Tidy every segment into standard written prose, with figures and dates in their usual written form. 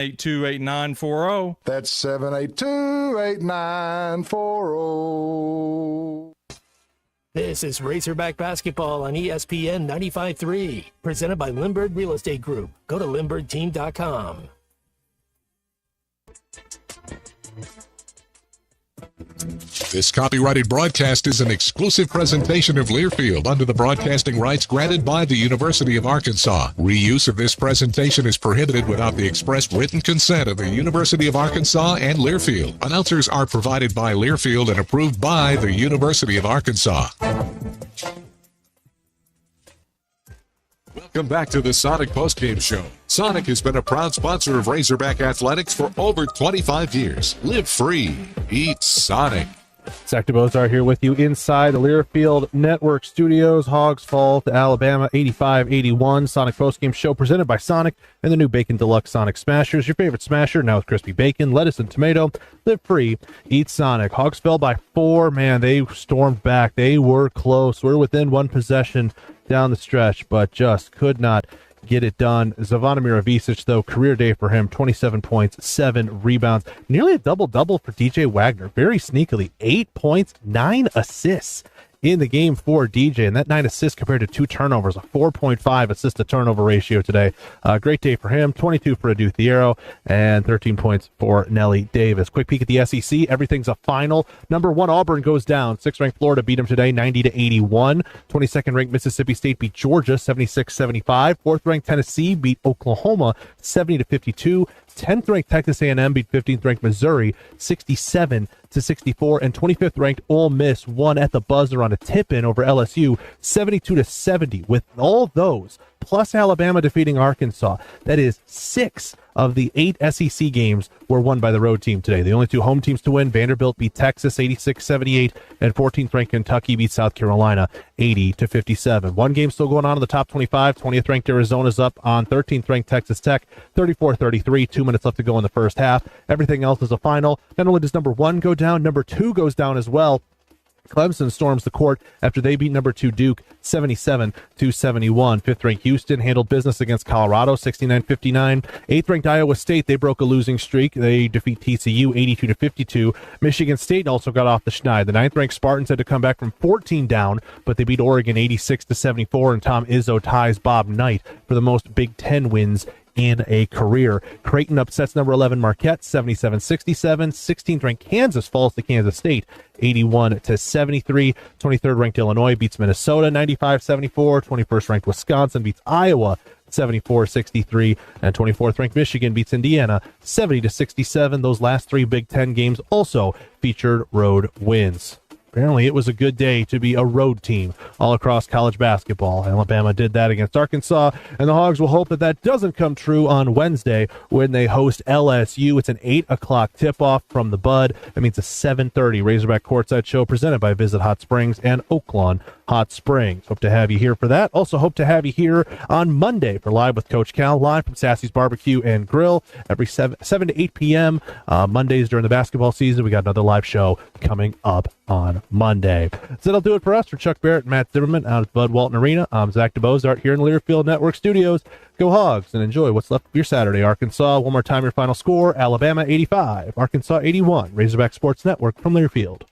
782-8940. That's 782-8940. This is Razorback Basketball on ESPN 95.3, presented by Lindbergh Real Estate Group. Go to LindberghTeam.com. This copyrighted broadcast is an exclusive presentation of Learfield under the broadcasting rights granted by the University of Arkansas. Reuse of this presentation is prohibited without the express written consent of the University of Arkansas and Learfield. Announcers are provided by Learfield and approved by the University of Arkansas. Welcome back to the Sonic Postgame Show. Sonic has been a proud sponsor of Razorback Athletics for over 25 years. Live free. Eat Sonic. Zach DeBozar here with you inside the Learfield Network Studios. Hogs fall to Alabama 85-81. Sonic Postgame Show presented by Sonic and the new Bacon Deluxe Sonic Smashers. Your favorite smasher now with crispy bacon, lettuce, and tomato. Live free. Eat Sonic. Hogs fell by 4. Man, they stormed back. They were close. We're within one possession down the stretch, but just could not get it done. Zvonimir Ivicic, though, career day for him, 27 points, 7 rebounds, nearly a double-double for DJ Wagner. Very sneakily, 8 points, 9 assists in the game for DJ, and that 9 assists compared to 2 turnovers, a 4.5 assist-to-turnover ratio today. Great day for him, 22 for Adu Thiero, and 13 points for Nelly Davis. Quick peek at the SEC, everything's a final. Number 1 Auburn goes down, 6th-ranked Florida beat them today, 90-81. 22nd-ranked Mississippi State beat Georgia, 76-75. 4th-ranked Tennessee beat Oklahoma, 70-52. 10th-ranked Texas A&M beat 15th-ranked Missouri 67-64, and 25th-ranked Ole Miss won at the buzzer on a tip-in over LSU 72-70. With all those, plus Alabama defeating Arkansas, that is 6 of the 8 SEC games were won by the road team today. The only 2 home teams to win, Vanderbilt beat Texas 86-78, and 14th-ranked Kentucky beat South Carolina 80-57. One game still going on in the top 25. 20th-ranked Arizona's up on 13th-ranked Texas Tech 34-33. 2 minutes left to go in the first half. Everything else is a final. Not only does number 1 go down, number 2 goes down as well. Clemson storms the court after they beat number 2 Duke 77-71. 5th-ranked Houston handled business against Colorado 69-59. 8th-ranked Iowa State, they broke a losing streak. They defeat TCU 82-52. Michigan State also got off the schneid. The 9th-ranked Spartans had to come back from 14 down, but they beat Oregon 86-74, and Tom Izzo ties Bob Knight for the most Big Ten wins in a career. Creighton upsets number 11 Marquette 77-67. 16th-ranked Kansas falls to Kansas State 81-73. 23rd-ranked Illinois beats Minnesota 95-74. 21st-ranked Wisconsin beats Iowa 74-63, and 24th-ranked Michigan beats Indiana 70-67. Those last 3 Big Ten games also featured road wins. Apparently, it was a good day to be a road team all across college basketball. Alabama did that against Arkansas, and the Hogs will hope that that doesn't come true on Wednesday when they host LSU. It's an 8 o'clock tip-off from the Bud. That means a 7:30 Razorback Courtside Show presented by Visit Hot Springs and Oaklawn Hot Springs. Hope to have you here for that. Also hope to have you here on Monday for Live with Coach Cal, live from Sassy's Barbecue and Grill every 7 to 8 p.m. Mondays during the basketball season. We got another live show coming up on Monday. So that'll do it for us. For Chuck Barrett and Matt Zimmerman out at Bud Walton Arena, I'm Zach DeBozart here in the Learfield Network Studios. Go Hogs and enjoy what's left of your Saturday. Arkansas, one more time your final score, Alabama 85, Arkansas 81. Razorback Sports Network from Learfield.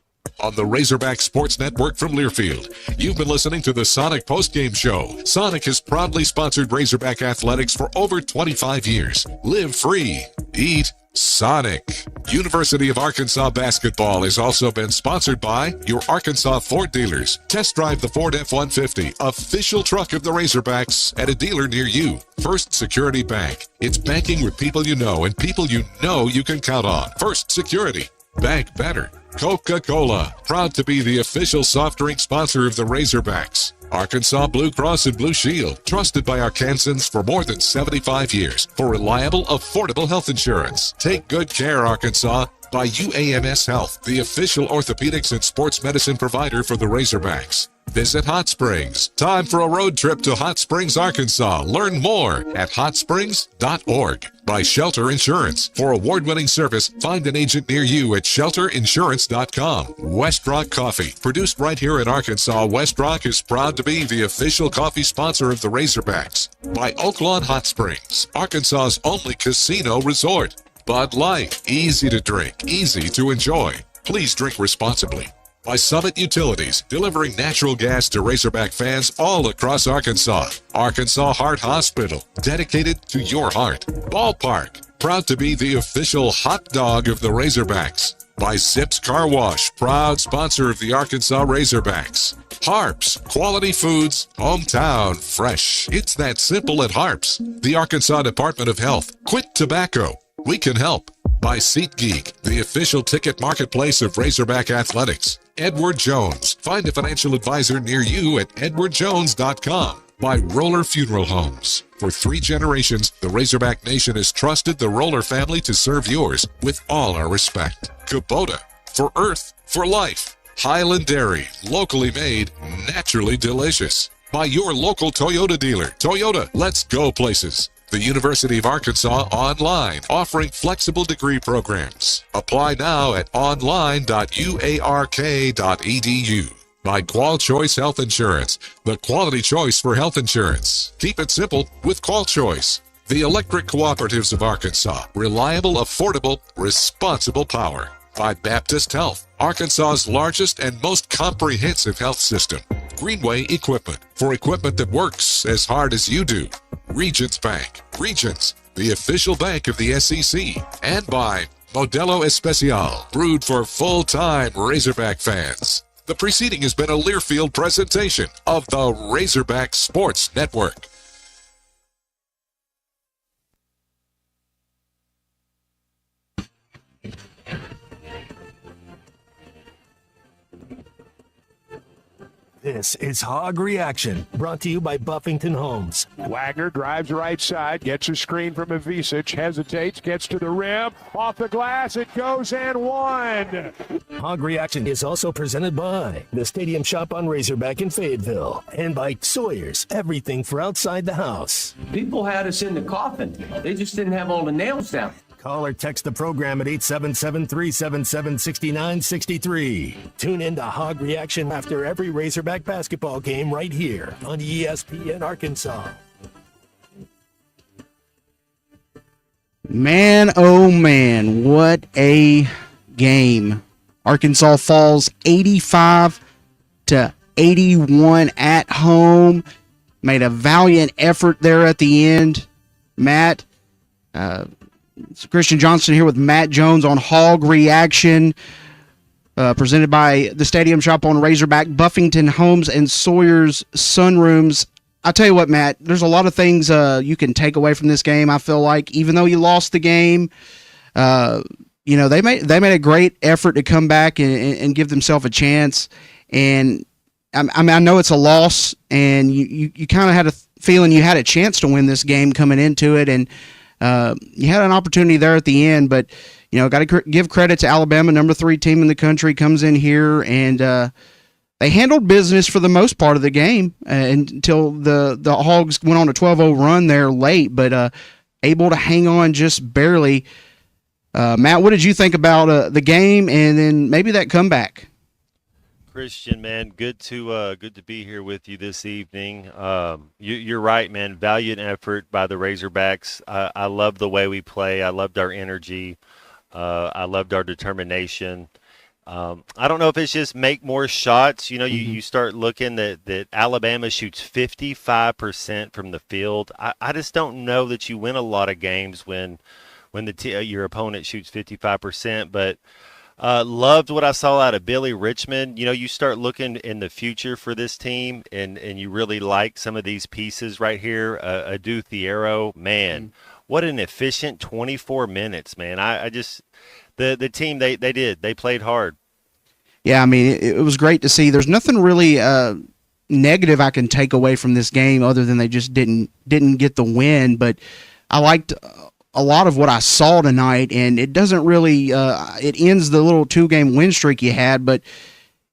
On the Razorback Sports Network from Learfield, you've been listening to the Sonic Postgame Show. Sonic has proudly sponsored Razorback Athletics for over 25 years. Live free. Eat Sonic. University of Arkansas basketball has also been sponsored by your Arkansas Ford dealers. Test drive the Ford F-150, official truck of the Razorbacks, at a dealer near you. First Security Bank. It's banking with people you know and people you know you can count on. First Security. Bank better. Coca-Cola, proud to be the official soft drink sponsor of the Razorbacks. Arkansas Blue Cross and Blue Shield, trusted by Arkansans for more than 75 years for reliable, affordable health insurance. Take good care, Arkansas, by UAMS Health, the official orthopedics and sports medicine provider for the Razorbacks. Visit Hot Springs. Time for a road trip to Hot Springs, Arkansas. Learn more at hotsprings.org. By Shelter Insurance. For award-winning service, find an agent near you at shelterinsurance.com. West Rock Coffee. Produced right here in Arkansas, West Rock is proud to be the official coffee sponsor of the Razorbacks. By Oaklawn Hot Springs, Arkansas's only casino resort. Bud Light. Easy to drink, easy to enjoy. Please drink responsibly. By Summit Utilities, delivering natural gas to Razorback fans all across Arkansas. Arkansas Heart Hospital, dedicated to your heart. Ballpark, proud to be the official hot dog of the Razorbacks. By Zips Car Wash, proud sponsor of the Arkansas Razorbacks. Harps, quality foods, hometown fresh. It's that simple at Harps. The Arkansas Department of Health. Quit tobacco. We can help. By SeatGeek, the official ticket marketplace of Razorback Athletics. Edward Jones. Find a financial advisor near you at edwardjones.com. By Roller Funeral Homes. For 3 generations, the Razorback Nation has trusted the Roller family to serve yours with all our respect. Kubota. For Earth, for Life. Highland Dairy. Locally made, naturally delicious. By your local Toyota dealer. Toyota, let's go places. The University of Arkansas Online, offering flexible degree programs. Apply now at online.uark.edu. By Qual Choice Health Insurance, the quality choice for health insurance. Keep it simple with Qual Choice. The Electric Cooperatives of Arkansas, reliable, affordable, responsible power. By Baptist Health, Arkansas's largest and most comprehensive health system. Greenway Equipment, for equipment that works as hard as you do. Regions Bank. Regions, the official bank of the SEC. And by Modelo Especial, brewed for full-time Razorback fans. The preceding has been a Learfield presentation of the Razorback Sports Network. This is Hog Reaction, brought to you by Buffington Homes. Wagner drives right side, gets a screen from Ivisic, hesitates, gets to the rim, off the glass, it goes and one. Hog Reaction is also presented by the Stadium Shop on Razorback in Fayetteville and by Sawyer's, everything for outside the house. People had us in the coffin. They just didn't have all the nails down. Call or text the program at 877-377-6963. Tune in to Hog Reaction after every Razorback basketball game right here on ESPN Arkansas. Man, oh man, what a game. Arkansas falls 85-81 at home. Made a valiant effort there at the end. Matt, Christian Johnson here with Matt Jones on Hog Reaction, presented by the Stadium Shop on Razorback, Buffington Homes, and Sawyer's Sunrooms. I'll tell you what, Matt, there's a lot of things you can take away from this game. I feel like even though you lost the game, they made a great effort to come back and give themselves a chance. And I know it's a loss, and you kind of had a feeling you had a chance to win this game coming into it, and you had an opportunity there at the end, but got to give credit to Alabama, number 3 team in the country, comes in here and they handled business for the most part of the game until the Hogs went on a 12-0 run there late, but able to hang on just barely. Matt, what did you think about the game and then maybe that comeback? Christian, man, good to be here with you this evening. You're right, man. Valiant effort by the Razorbacks. I love the way we play. I loved our energy. I loved our determination. I don't know if it's just make more shots. You start looking that Alabama shoots 55% from the field. I just don't know that you win a lot of games when your opponent shoots 55%, but loved what I saw out of Billy Richmond. You start looking in the future for this team, and you really like some of these pieces right here. Adu Thiero, man, what an efficient 24 minutes, man. The team, they played hard. Yeah, I mean, it was great to see. There's nothing really negative I can take away from this game other than they just didn't get the win, but I liked a lot of what I saw tonight, and it doesn't really it ends the little 2-game win streak you had, but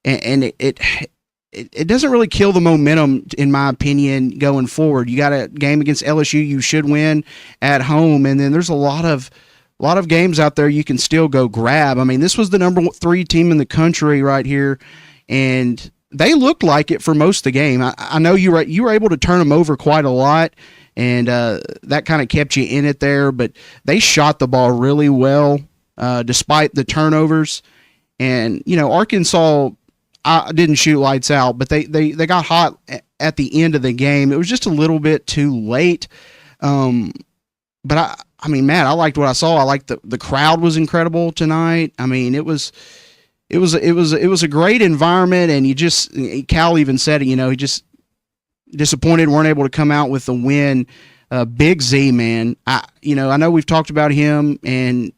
it it doesn't really kill the momentum, in my opinion, going forward. You got a game against LSU you should win at home, and then there's a lot of games out there you can still go grab. I mean, this was the number 3 team in the country right here, and they looked like it for most of the game. I know you were able to turn them over quite a lot, and that kind of kept you in it there, but they shot the ball really well despite the turnovers. And, Arkansas didn't shoot lights out, but they got hot at the end of the game. It was just a little bit too late. But I mean, Matt, I liked what I saw. I liked the crowd was incredible tonight. I mean, it was a great environment, and Cal even said it, he just disappointed weren't able to come out with the win. Big Z, man. I know we've talked about him, and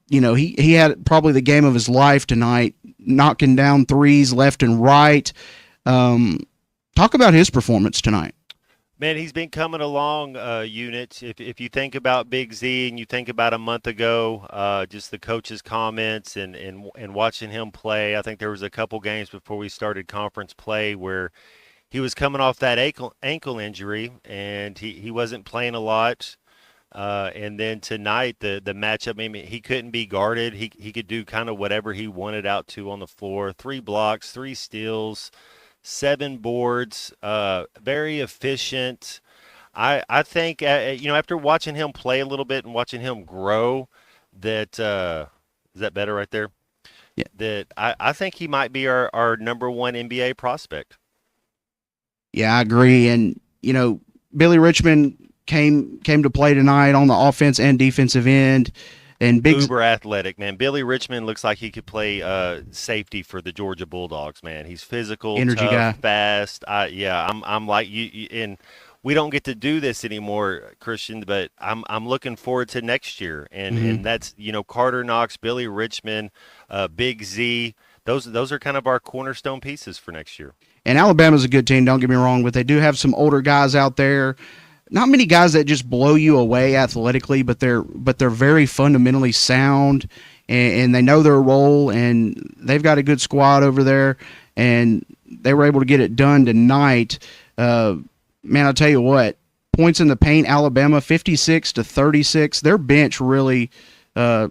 he had probably the game of his life tonight, knocking down threes left and right. Talk about his performance tonight. Man, he's been coming along, Unit. If you think about Big Z and you think about a month ago, just the coach's comments and watching him play, I think there was a couple games before we started conference play where he was coming off that ankle injury and he wasn't playing a lot. And then tonight, the matchup, I mean, he couldn't be guarded. He could do kind of whatever he wanted out to on the floor. 3 blocks, 3 steals, 7 boards, very efficient. I think, after watching him play a little bit and watching him grow, that is that better right there? Yeah. That I think he might be our number 1 NBA prospect. Yeah, I agree. And, Billy Richmond came to play tonight on the offense and defensive end. And uber athletic, man. Billy Richmond looks like he could play safety for the Georgia Bulldogs, man. He's physical, energy tough, guy, fast. I'm like you, and we don't get to do this anymore, Christian. But I'm looking forward to next year, and that's Carter Knox, Billy Richmond, Big Z. Those are kind of our cornerstone pieces for next year. And Alabama's a good team. Don't get me wrong, but they do have some older guys out there. Not many guys that just blow you away athletically, but they're very fundamentally sound, and they know their role, and they've got a good squad over there, and they were able to get it done tonight. Man, I'll tell you what, points in the paint, Alabama 56-36. Their bench really, I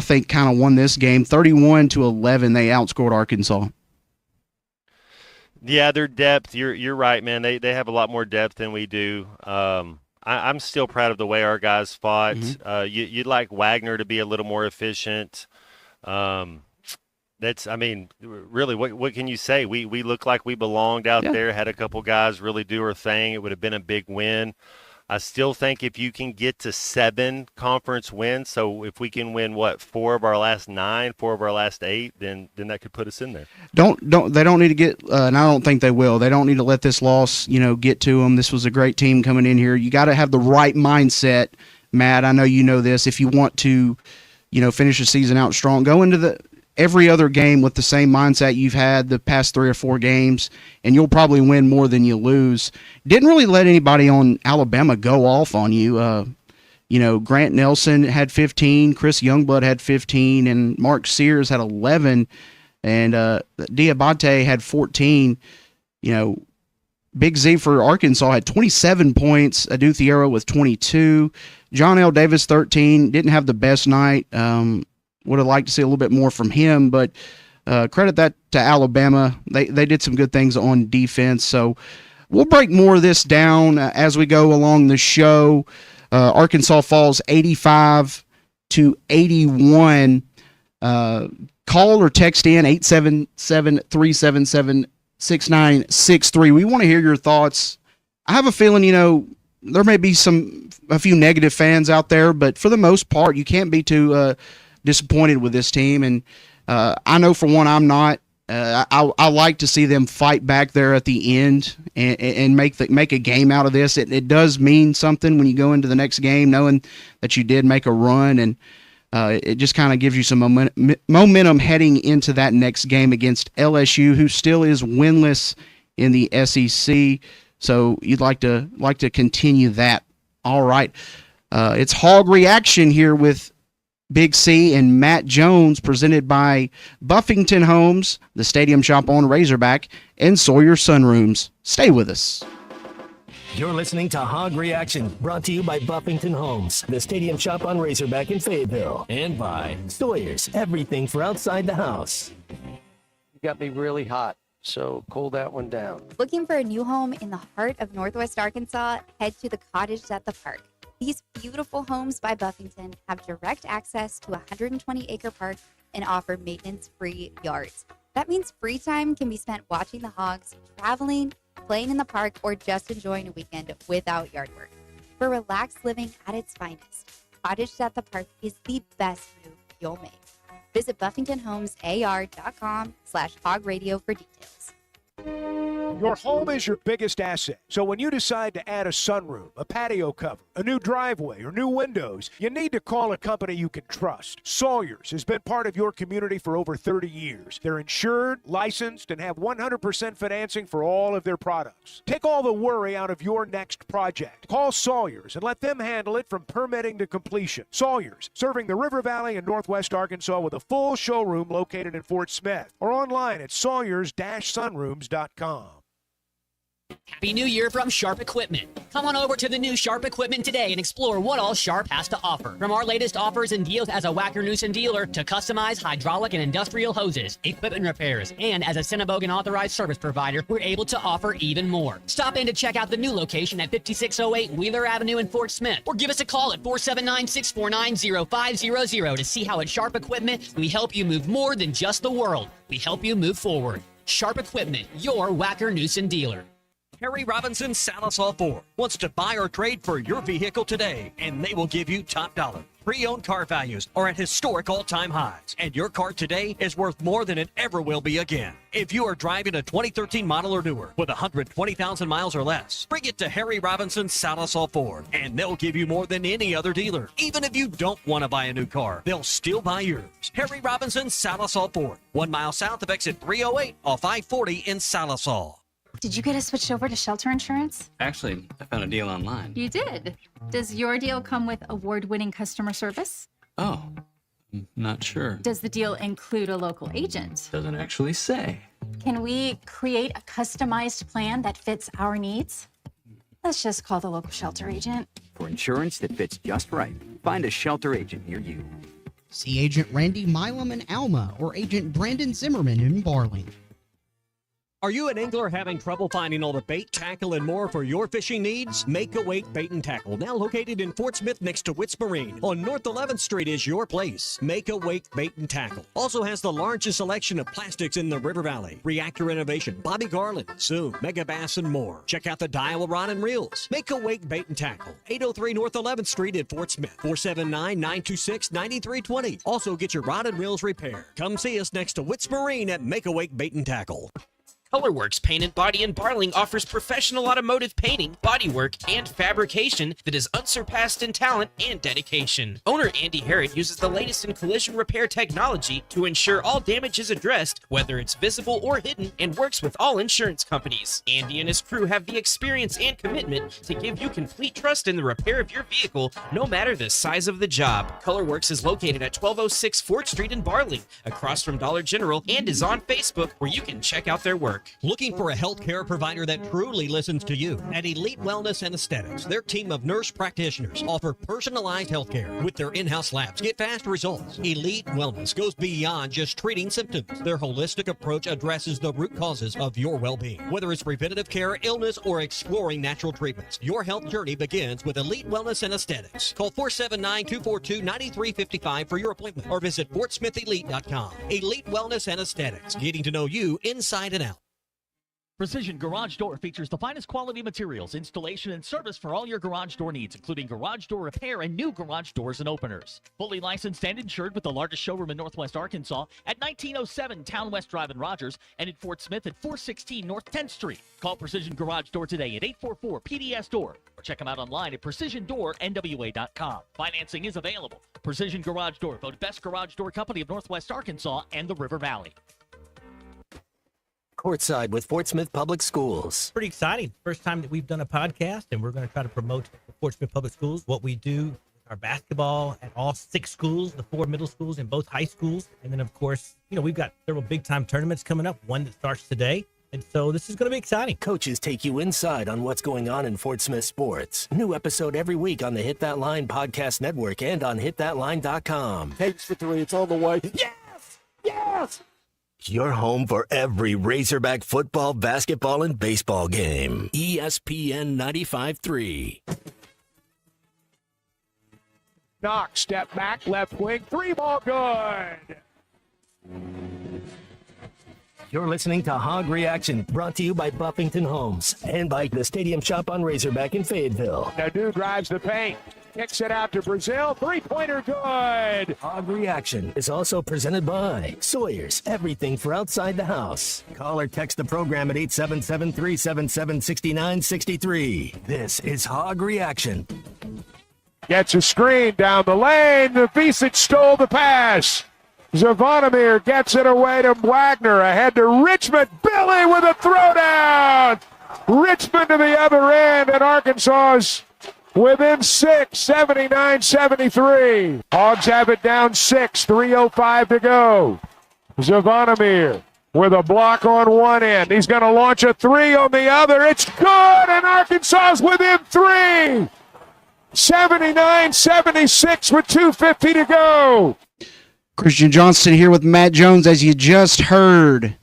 think, kind of won this game. 31-11, they outscored Arkansas. Yeah, their depth. You're right, man. They have a lot more depth than we do. I'm still proud of the way our guys fought. You'd like Wagner to be a little more efficient. Really, what can you say? We look like we belonged out there. Had a couple guys really do their thing. It would have been a big win. I still think if you can get to 7 conference wins, so if we can win 4 of our last 9, 4 of our last 8, then that could put us in there. They don't need to get, and I don't think they will. They don't need to let this loss, get to them. This was a great team coming in here. You got to have the right mindset, Matt. I know you know this. If you want to, finish the season out strong, go into every other game with the same mindset you've had the past 3 or 4 games, and you'll probably win more than you lose. Didn't really let anybody on Alabama go off on you. Grant Nelson had 15, Chris Youngblood had 15, and Mark Sears had 11, and Diabate had 14. Big Z for Arkansas had 27 points, Adu Thiero with 22, John L. Davis 13, didn't have the best night. Would have liked to see a little bit more from him, but credit that to Alabama. They did some good things on defense. So we'll break more of this down as we go along the show. Arkansas falls 85-81. Call or text in 877-377-6963. We want to hear your thoughts. I have a feeling, there may be a few negative fans out there, but for the most part, you can't be too disappointed with this team, and I know for one I'm not. I like to see them fight back there at the end and make a game out of this. It does mean something when you go into the next game knowing that you did make a run, and it just kind of gives you some momentum heading into that next game against LSU, who still is winless in the SEC. So you'd like to continue that. All right, it's Hog Reaction here with Big C and Matt Jones, presented by Buffington Homes, the Stadium Shop on Razorback, and Sawyer Sunrooms. Stay with us. You're listening to Hog Reaction, brought to you by Buffington Homes, the Stadium Shop on Razorback in Fayetteville, and by Sawyer's, everything for outside the house. You got me really hot, so cool that one down. Looking for a new home in the heart of Northwest Arkansas? Head to the Cottage at the Park. These beautiful homes by Buffington have direct access to a 120-acre park and offer maintenance-free yards. That means free time can be spent watching the hogs, traveling, playing in the park, or just enjoying a weekend without yard work. For relaxed living at its finest, Cottage at the Park is the best move you'll make. Visit BuffingtonHomesAR.com/hogradio for details. Your home is your biggest asset. So when you decide to add a sunroom, a patio cover, a new driveway, or new windows, you need to call a company you can trust. Sawyer's has been part of your community for over 30 years. They're insured, licensed, and have 100% financing for all of their products. Take all the worry out of your next project. Call Sawyer's and let them handle it from permitting to completion. Sawyer's, serving the River Valley and Northwest Arkansas with a full showroom located in Fort Smith or online at sawyers-sunrooms.com. Happy New Year from Sharp Equipment. Come on over to the new Sharp Equipment today and explore what all Sharp has to offer. From our latest offers and deals as a Wacker Newson dealer to customized hydraulic and industrial hoses, equipment repairs, and as a Cinnabogan authorized service provider, we're able to offer even more. Stop in to check out the new location at 5608 Wheeler Avenue in Fort Smith, or give us a call at 479-649-0500 to see how at Sharp Equipment we help you move more than just the world. We help you move forward. Sharp Equipment, your Wacker Newson dealer. Harry Robinson Salisol Ford wants to buy or trade for your vehicle today, and they will give you top dollar. Pre-owned car values are at historic all-time highs, and your car today is worth more than it ever will be again. If you are driving a 2013 model or newer with 120,000 miles or less, bring it to Harry Robinson Salisol Ford, and they'll give you more than any other dealer. Even if you don't want to buy a new car, they'll still buy yours. Harry Robinson Salisol Ford, 1 mile south of exit 308 off I-40 in Salisol. Did you get us switched over to shelter insurance? Actually, I found a deal online. You did? Does your deal come with award-winning customer service? Oh, I'm not sure. Does the deal include a local agent? Doesn't actually say. Can we create a customized plan that fits our needs? Let's just call the local shelter agent. For insurance that fits just right, find a shelter agent near you. See Agent Randy Milam in Alma or Agent Brandon Zimmerman in Barling. Are you an angler having trouble finding all the bait, tackle, and more for your fishing needs? Make Awake Bait and Tackle, now located in Fort Smith next to Witts Marine on North 11th Street, is your place. Make Awake Bait and Tackle also has the largest selection of plastics in the River Valley. Reactor Innovation, Bobby Garland, Zoom, Mega Bass, and more. Check out the Daiwa Rod and Reels. Make Awake Bait and Tackle, 803 North 11th Street at Fort Smith, 479-926-9320. Also get your rod and reels repaired. Come see us next to Witts Marine at Make Awake Bait and Tackle. Colorworks Paint and Body in Barling offers professional automotive painting, bodywork, and fabrication that is unsurpassed in talent and dedication. Owner Andy Harrod uses the latest in collision repair technology to ensure all damage is addressed, whether it's visible or hidden, and works with all insurance companies. Andy and his crew have the experience and commitment to give you complete trust in the repair of your vehicle, no matter the size of the job. Colorworks is located at 1206 Fort Street in Barling, across from Dollar General, and is on Facebook, where you can check out their work. Looking for a healthcare provider that truly listens to you? At Elite Wellness and Aesthetics, their team of nurse practitioners offer personalized healthcare with their in-house labs. Get fast results. Elite Wellness goes beyond just treating symptoms. Their holistic approach addresses the root causes of your well-being. Whether it's preventative care, illness, or exploring natural treatments, your health journey begins with Elite Wellness and Aesthetics. Call 479-242-9355 for your appointment or visit FortSmithElite.com. Elite Wellness and Aesthetics, getting to know you inside and out. Precision Garage Door features the finest quality materials, installation, and service for all your garage door needs, including garage door repair and new garage doors and openers. Fully licensed and insured with the largest showroom in Northwest Arkansas at 1907 Town West Drive in Rogers and in Fort Smith at 416 North 10th Street. Call Precision Garage Door today at 844-PDS-DOOR or check them out online at PrecisionDoorNWA.com. Financing is available. Precision Garage Door, voted best garage door company of Northwest Arkansas and the River Valley. Courtside with Fort Smith Public Schools. Pretty exciting. First time that we've done a podcast, and we're going to try to promote Fort Smith Public Schools, what we do our basketball at all 6 schools, the 4 middle schools and both high schools. And then, of course, we've got several big-time tournaments coming up, one that starts today. And so this is going to be exciting. Coaches take you inside on what's going on in Fort Smith sports. New episode every week on the Hit That Line podcast network and on hitthatline.com. Takes for 3. It's on the way. Yes! Yes! Your home for every Razorback football, basketball, and baseball game. ESPN 95.3. Knox, step back, left wing, 3 ball, good. You're listening to Hog Reaction, brought to you by Buffington Homes and by the Stadium Shop on Razorback in Fayetteville. Nadu drives the paint, kicks it out to Brazil, 3-pointer, good. Hog Reaction is also presented by Sawyer's, everything for outside the house. Call or text the program at 877-377-6963. This is Hog Reaction. Gets a screen down the lane. Vesic stole the pass. Zvonimir gets it away to Wagner. Ahead to Richmond. Billy with a throwdown. Richmond to the other end, and Arkansas's within 6, 79-73. Hogs have it down 6, 3:05 to go. Zvonimir with a block on one end. He's going to launch a 3 on the other. It's good, and Arkansas's within 3. 79-76 with 2:50 to go. Christian Johnston here with Matt Jones. As you just heard,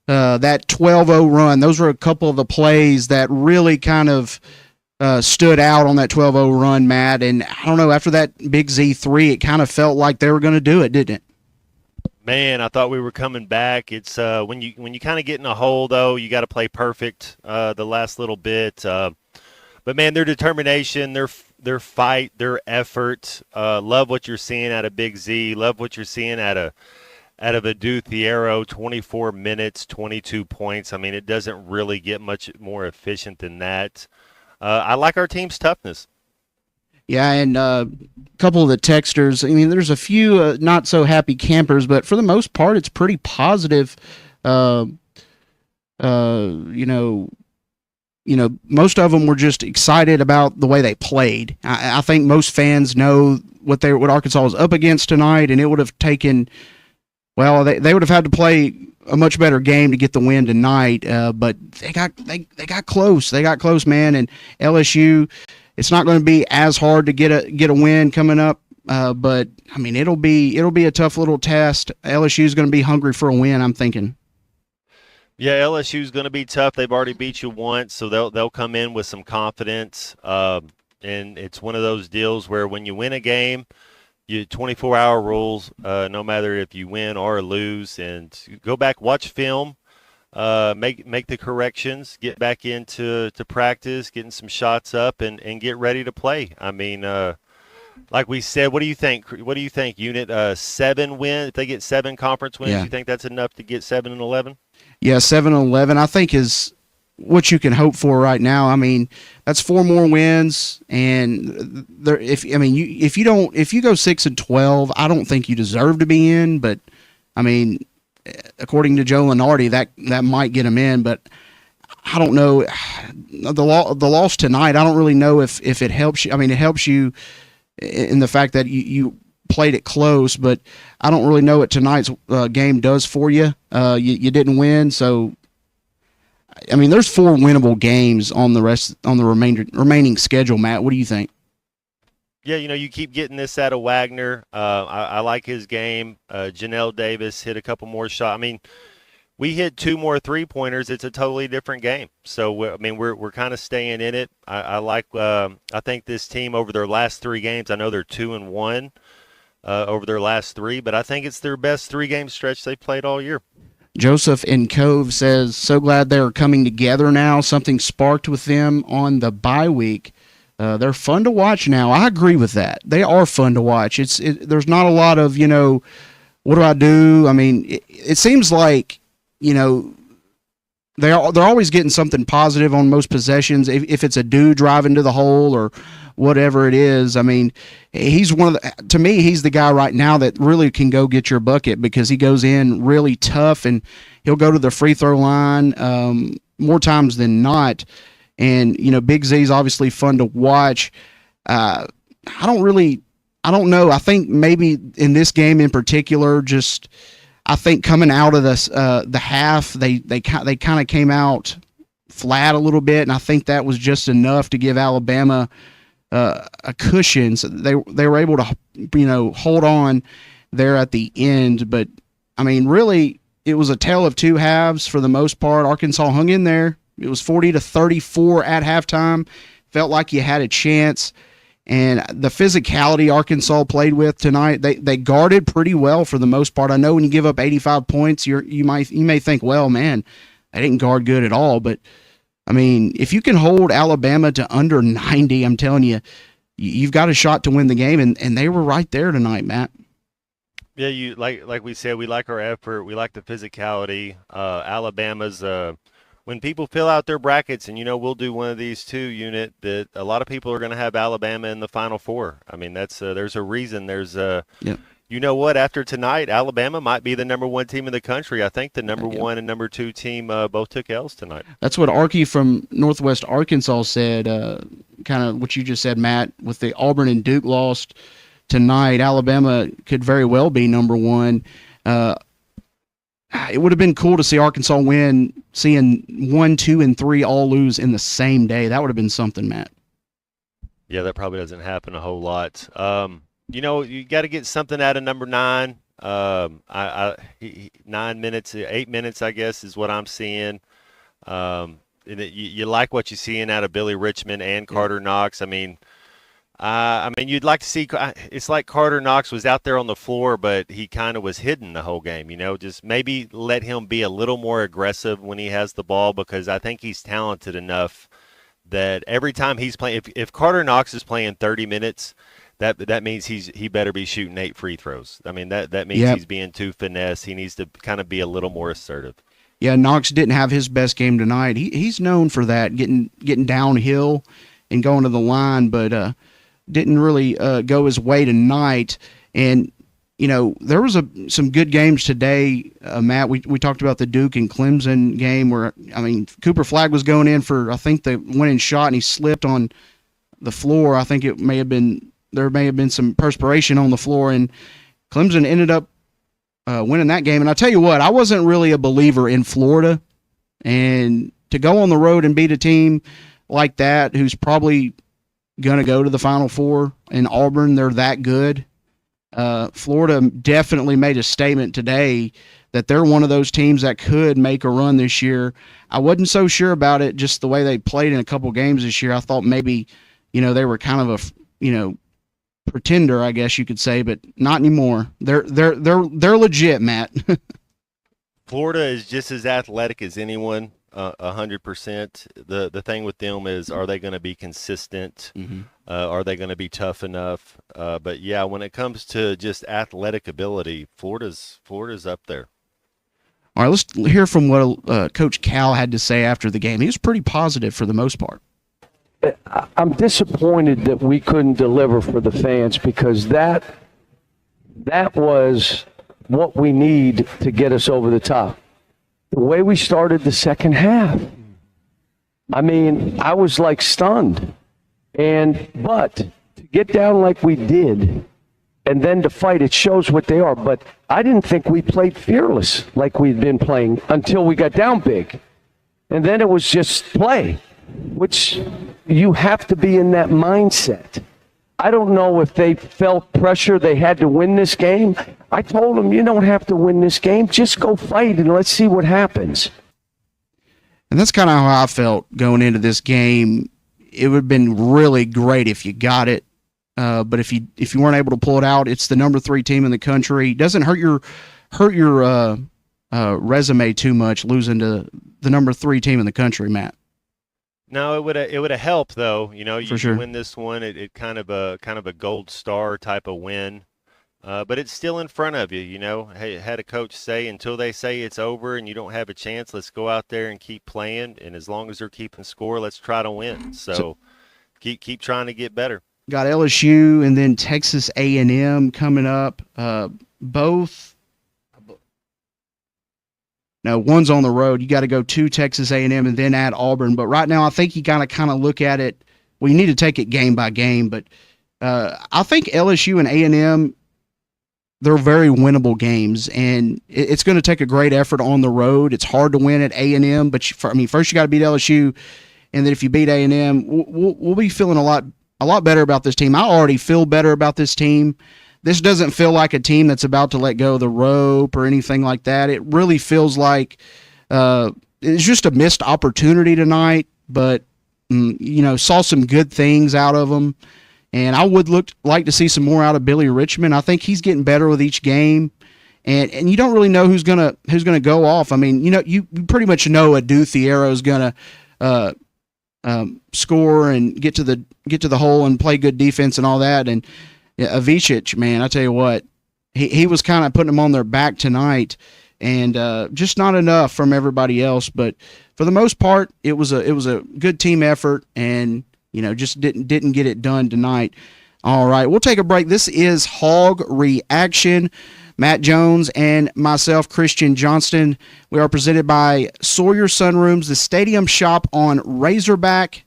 that 12-0 run, those were a couple of the plays that really kind of stood out on that 12-0 run, Matt. And I don't know, after that Big Z3, it kind of felt like they were going to do it, didn't it? Man, I thought we were coming back. It's when you kind of get in a hole, though, you got to play perfect the last little bit. But, man, their determination, their fight, their effort, love what you're seeing out of Big Z, love what you're seeing out of Adu Thiero, 24 minutes, 22 points. I mean, it doesn't really get much more efficient than that. I like our team's toughness. Yeah, and a couple of the texters, I mean, there's a few not so happy campers, but for the most part, it's pretty positive. Most of them were just excited about the way they played. I think most fans know what Arkansas was up against tonight, and it would have taken, well, they would have had to play a much better game to get the win tonight. But they got close. They got close, man. And LSU, it's not going to be as hard to get a win coming up. But I mean, it'll be a tough little test. LSU is going to be hungry for a win, I'm thinking. Yeah, LSU's going to be tough. They've already beat you once, so they'll come in with some confidence. And it's one of those deals where when you win a game, you 24-hour rules, no matter if you win or lose, and go back, watch film, make the corrections, get back into practice, getting some shots up, and get ready to play. I mean, like we said, what do you think? What do you think? Unit 7 win? If they get 7 conference wins, You think that's enough to get 7-11? Yeah, 7-11, I think, is what you can hope for right now. I mean, that's 4 more wins, and if you go 6-12, I don't think you deserve to be in. But I mean, according to Joe Lunardi, that might get them in. But I don't know. The loss tonight, I don't really know if it helps you. I mean, it helps you in the fact that you played it close, but I don't really know what tonight's game does for you. You didn't win, so I mean, there's 4 winnable games on the remaining schedule. Matt, what do you think? Yeah, you keep getting this out of Wagner. I like his game. Janelle Davis hit a couple more shots. I mean, we hit 2 more 3-pointers. It's a totally different game. So I mean, we're kind of staying in it. I like. I think this team over their last 3 games. I know they're 2-1. Over their last 3, but I think it's their best 3-game stretch they've played all year. Joseph in Cove says, so glad they're coming together now. Something sparked with them on the bye week. They're fun to watch now. I agree with that. They are fun to watch. There's not a lot of, what do I do? I mean, it seems like, they're always getting something positive on most possessions. If it's a dude driving to the hole or whatever it is, I mean, to me, he's the guy right now that really can go get your bucket because he goes in really tough and he'll go to the free throw line more times than not. And, Big Z is obviously fun to watch. I don't really I don't know. I think maybe in this game in particular, just I think coming out of the half, they kind of came out flat a little bit, and I think that was just enough to give Alabama a cushion. So they were able to hold on there at the end. But I mean, really, it was a tale of two halves for the most part. Arkansas hung in there. It was 40-34 at halftime. Felt like you had a chance. And the physicality Arkansas played with tonight, they guarded pretty well for the most part. I know when you give up 85 points, you may think, well, man, they didn't guard good at all. But I mean, if you can hold Alabama to under 90, I'm telling you, you've got a shot to win the game. And they were right there tonight, Matt. Yeah, you like we said, we like our effort, we like the physicality. Alabama's when people fill out their brackets, and we'll do one of these too, unit, that a lot of people are going to have Alabama in the Final Four. I mean, that's there's a reason. There's you know what? After tonight, Alabama might be the number one team in the country. I think the number one and number two team both took L's tonight. That's what Arky from Northwest Arkansas said. Kind of what you just said, Matt, with the Auburn and Duke lost tonight. Alabama could very well be number one. It would have been cool to see Arkansas win, seeing 1, 2, and 3 all lose in the same day. That would have been something, Matt. Yeah, that probably doesn't happen a whole lot. You got to get something out of number 9. 9 minutes, 8 minutes, I guess, is what I'm seeing. You like what you're seeing out of Billy Richmond and Carter Knox. I mean, you'd like to see. It's like Carter Knox was out there on the floor, but he kind of was hidden the whole game. Just maybe let him be a little more aggressive when he has the ball, because I think he's talented enough that every time he's playing, if Carter Knox is playing 30 minutes, that means he better be shooting 8 free throws. I mean, that means he's being too finesse. He needs to kind of be a little more assertive. Yeah, Knox didn't have his best game tonight. He's known for that, getting downhill and going to the line, but didn't really go his way tonight. And there was some good games today, Matt. We talked about the Duke and Clemson game where, Cooper Flagg was going in for, I think, the winning shot, and he slipped on the floor. I think there may have been some perspiration on the floor, and Clemson ended up winning that game. And I tell you what, I wasn't really a believer in Florida, and to go on the road and beat a team like that who's probably going to go to the Final Four in Auburn, they're that good. Florida definitely made a statement today that they're one of those teams that could make a run this year. I wasn't so sure about it, just the way they played in a couple games this year. I thought maybe, they were kind of a, pretender, I guess you could say, but not anymore. They're legit, Matt. Florida is just as athletic as anyone. 100%. The thing with them is, are they going to be consistent? Mm-hmm. Are they going to be tough enough? But yeah, when it comes to just athletic ability, Florida's up there. All right, let's hear from what Coach Cal had to say after the game. He was pretty positive for the most part. I'm disappointed that we couldn't deliver for the fans, because that was what we need to get us over the top. The way we started the second half, I was like stunned. But to get down like we did and then to fight, it shows what they are. But I didn't think we played fearless like we'd been playing until we got down big. And then it was just play, which you have to be in that mindset. I don't know if they felt pressure they had to win this game. I told them, you don't have to win this game. Just go fight and let's see what happens. And that's kind of how I felt going into this game. It would have been really great if you got it. But if you weren't able to pull it out, it's the number 3 team in the country. It doesn't hurt your resume too much losing to the number 3 team in the country, Matt. No, it would have helped though. You sure. win this one. It kind of a gold star type of win. But it's still in front of you, Hey, had a coach say, until they say it's over and you don't have a chance, let's go out there and keep playing. And as long as they're keeping score, let's try to win. So keep trying to get better. Got LSU and then Texas A&M coming up. One's on the road. You got to go to Texas A&M and then at Auburn. But right now, I think you got to kind of look at it. Well, you need to take it game by game, but I think LSU and A&M, they're very winnable games, and it's going to take a great effort on the road. It's hard to win at A&M, but first you got to beat LSU, and then if you beat A&M, we'll be feeling a lot better about this team. I already feel better about this team. This doesn't feel like a team that's about to let go of the rope or anything like that. It really feels like it's just a missed opportunity tonight, but saw some good things out of them. And I would like to see some more out of Billy Richmond. I think he's getting better with each game, and you don't really know who's gonna go off. I mean, you pretty much know Adu Thiero is gonna score and get to the hole and play good defense and all that. And Avicic, man, I tell you what, he was kind of putting them on their back tonight, and just not enough from everybody else. But for the most part, it was a good team effort, and just didn't get it done tonight. All right, we'll take a break. This is Hog Reaction. Matt Jones and myself, Christian Johnston. We are presented by Sawyer Sunrooms, the Stadium Shop on Razorback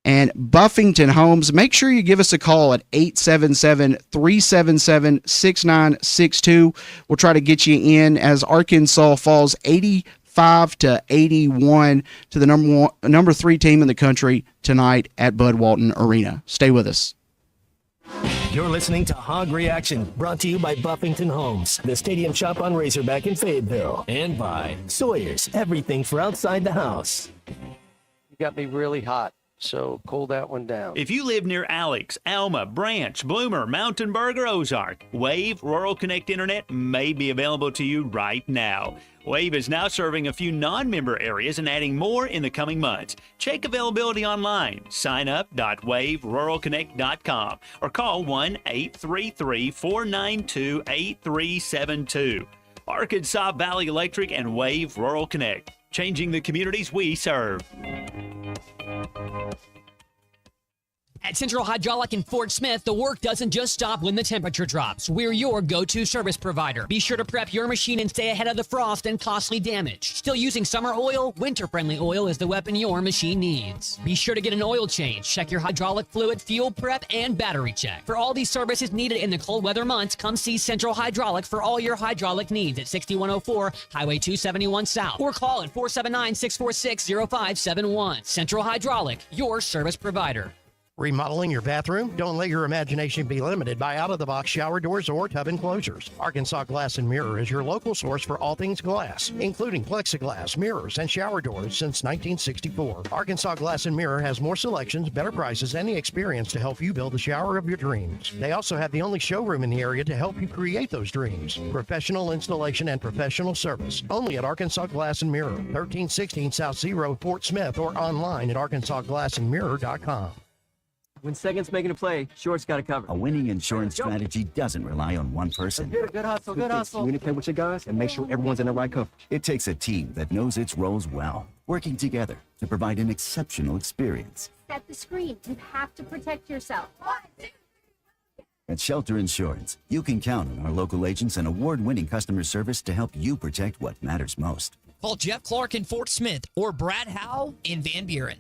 and Buffington Homes. Make sure you give us a call at 877-377-6962. We'll try to get you in as Arkansas falls 85-81 to the number 3 team in the country tonight at Bud Walton Arena. Stay with us. You're listening to Hog Reaction, brought to you by Buffington Homes, the Stadium Shop on Razorback in Fayetteville, and by Sawyer's, everything for outside the house. You got me really hot, so cool that one down. If you live near Alex, Alma, Branch, Bloomer, Mountainburg, or Ozark, Wave Rural Connect Internet may be available to you right now. Wave is now serving a few non-member areas and adding more in the coming months. Check availability online. Sign up.waveruralconnect.com or call 1-833-492-8372. Arkansas Valley Electric and Wave Rural Connect, changing the communities we serve. At Central Hydraulic in Fort Smith, the work doesn't just stop when the temperature drops. We're your go-to service provider. Be sure to prep your machine and stay ahead of the frost and costly damage. Still using summer oil? Winter-friendly oil is the weapon your machine needs. Be sure to get an oil change, check your hydraulic fluid, fuel prep, and battery check. For all these services needed in the cold weather months, come see Central Hydraulic for all your hydraulic needs at 6104 Highway 271 South or call at 479-646-0571. Central Hydraulic, your service provider. Remodeling your bathroom? Don't let your imagination be limited by out-of-the-box shower doors or tub enclosures. Arkansas Glass and Mirror is your local source for all things glass, including plexiglass, mirrors, and shower doors since 1964. Arkansas Glass and Mirror has more selections, better prices, and the experience to help you build the shower of your dreams. They also have the only showroom in the area to help you create those dreams. Professional installation and professional service. Only at Arkansas Glass and Mirror, 1316 South Zero, Fort Smith, or online at arkansasglassandmirror.com. When Second's making a play, Short's got to cover. A winning insurance strategy doesn't rely on one person. Good hustle, good hustle. Communicate with your guys and make sure everyone's in the right coverage. It takes a team that knows its roles well, working together to provide an exceptional experience. Set the screen. You have to protect yourself. At Shelter Insurance, you can count on our local agents and award-winning customer service to help you protect what matters most. Call Jeff Clark in Fort Smith or Brad Howe in Van Buren.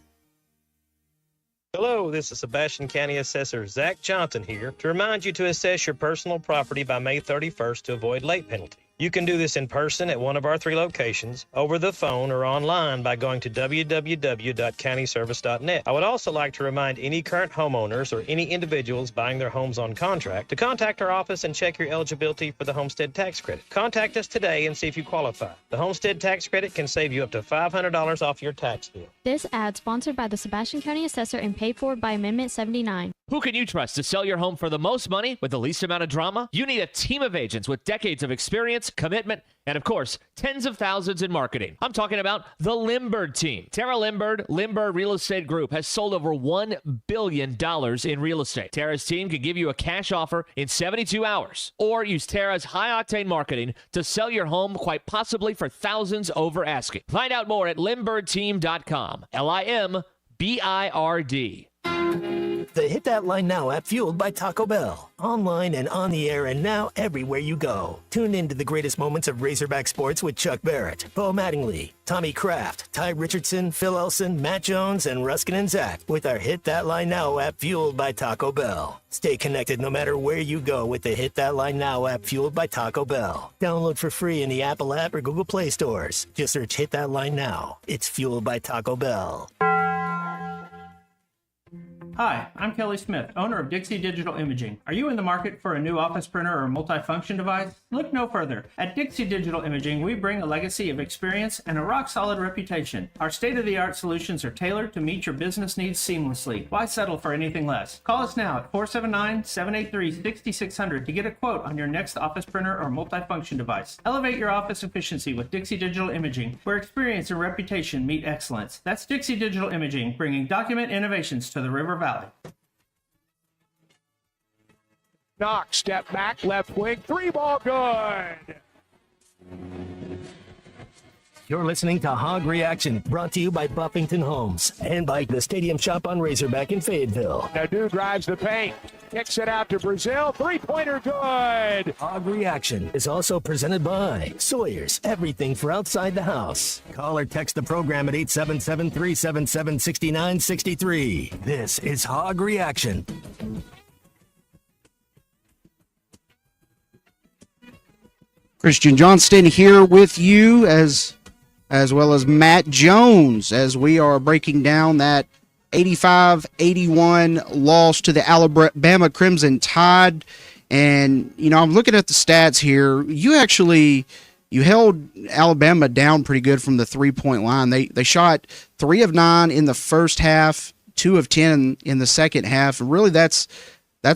Hello, this is Sebastian County Assessor Zach Johnson here to remind you to assess your personal property by May 31st to avoid late penalty. You can do this in person at one of our 3 locations, over the phone, or online by going to www.countyservice.net. I would also like to remind any current homeowners or any individuals buying their homes on contract to contact our office and check your eligibility for the homestead tax credit. Contact us today and see if you qualify. The homestead tax credit can save you up to $500 off your tax bill. This ad sponsored by the Sebastian County Assessor and paid for by Amendment 79. Who can you trust to sell your home for the most money with the least amount of drama? You need a team of agents with decades of experience, commitment, and of course, tens of thousands in marketing. I'm talking about the Limbird team. Tara Limbird Real Estate Group has sold over $1 billion in real estate. Tara's team can give you a cash offer in 72 hours or use Tara's high-octane marketing to sell your home quite possibly for thousands over asking. Find out more at limbirdteam.com. LIMBIRD. The Hit That Line Now app, fueled by Taco Bell. Online and on the air and now everywhere you go. Tune in to the greatest moments of Razorback sports with Chuck Barrett, Bo Mattingly, Tommy Kraft, Ty Richardson, Phil Elson, Matt Jones, and Ruskin and Zach with our Hit That Line Now app, fueled by Taco Bell. Stay connected no matter where you go with the Hit That Line Now app, fueled by Taco Bell. Download for free in the Apple app or Google Play stores. Just search Hit That Line Now. It's fueled by Taco Bell. Hi, I'm Kelly Smith, owner of Dixie Digital Imaging. Are you in the market for a new office printer or multifunction device? Look no further. At Dixie Digital Imaging, we bring a legacy of experience and a rock-solid reputation. Our state-of-the-art solutions are tailored to meet your business needs seamlessly. Why settle for anything less? Call us now at 479-783-6600 to get a quote on your next office printer or multifunction device. Elevate your office efficiency with Dixie Digital Imaging, where experience and reputation meet excellence. That's Dixie Digital Imaging, bringing document innovations to the River Valley. Knox, step back, left wing, 3-ball good. You're listening to Hog Reaction, brought to you by Buffington Homes and by the Stadium Shop on Razorback in Fayetteville. Nadu drives the paint, kicks it out to Brazil, 3-pointer good. Hog Reaction is also presented by Sawyer's, everything for outside the house. Call or text the program at 877-377-6963. This is Hog Reaction. Christian Johnston here with you as well as Matt Jones as we are breaking down that 85-81 loss to the Alabama Crimson Tide. And, you know, I'm looking at the stats here. You held Alabama down pretty good from the three-point line. They shot 3 of 9 in the first half, 2 of 10 in the second half. And really that's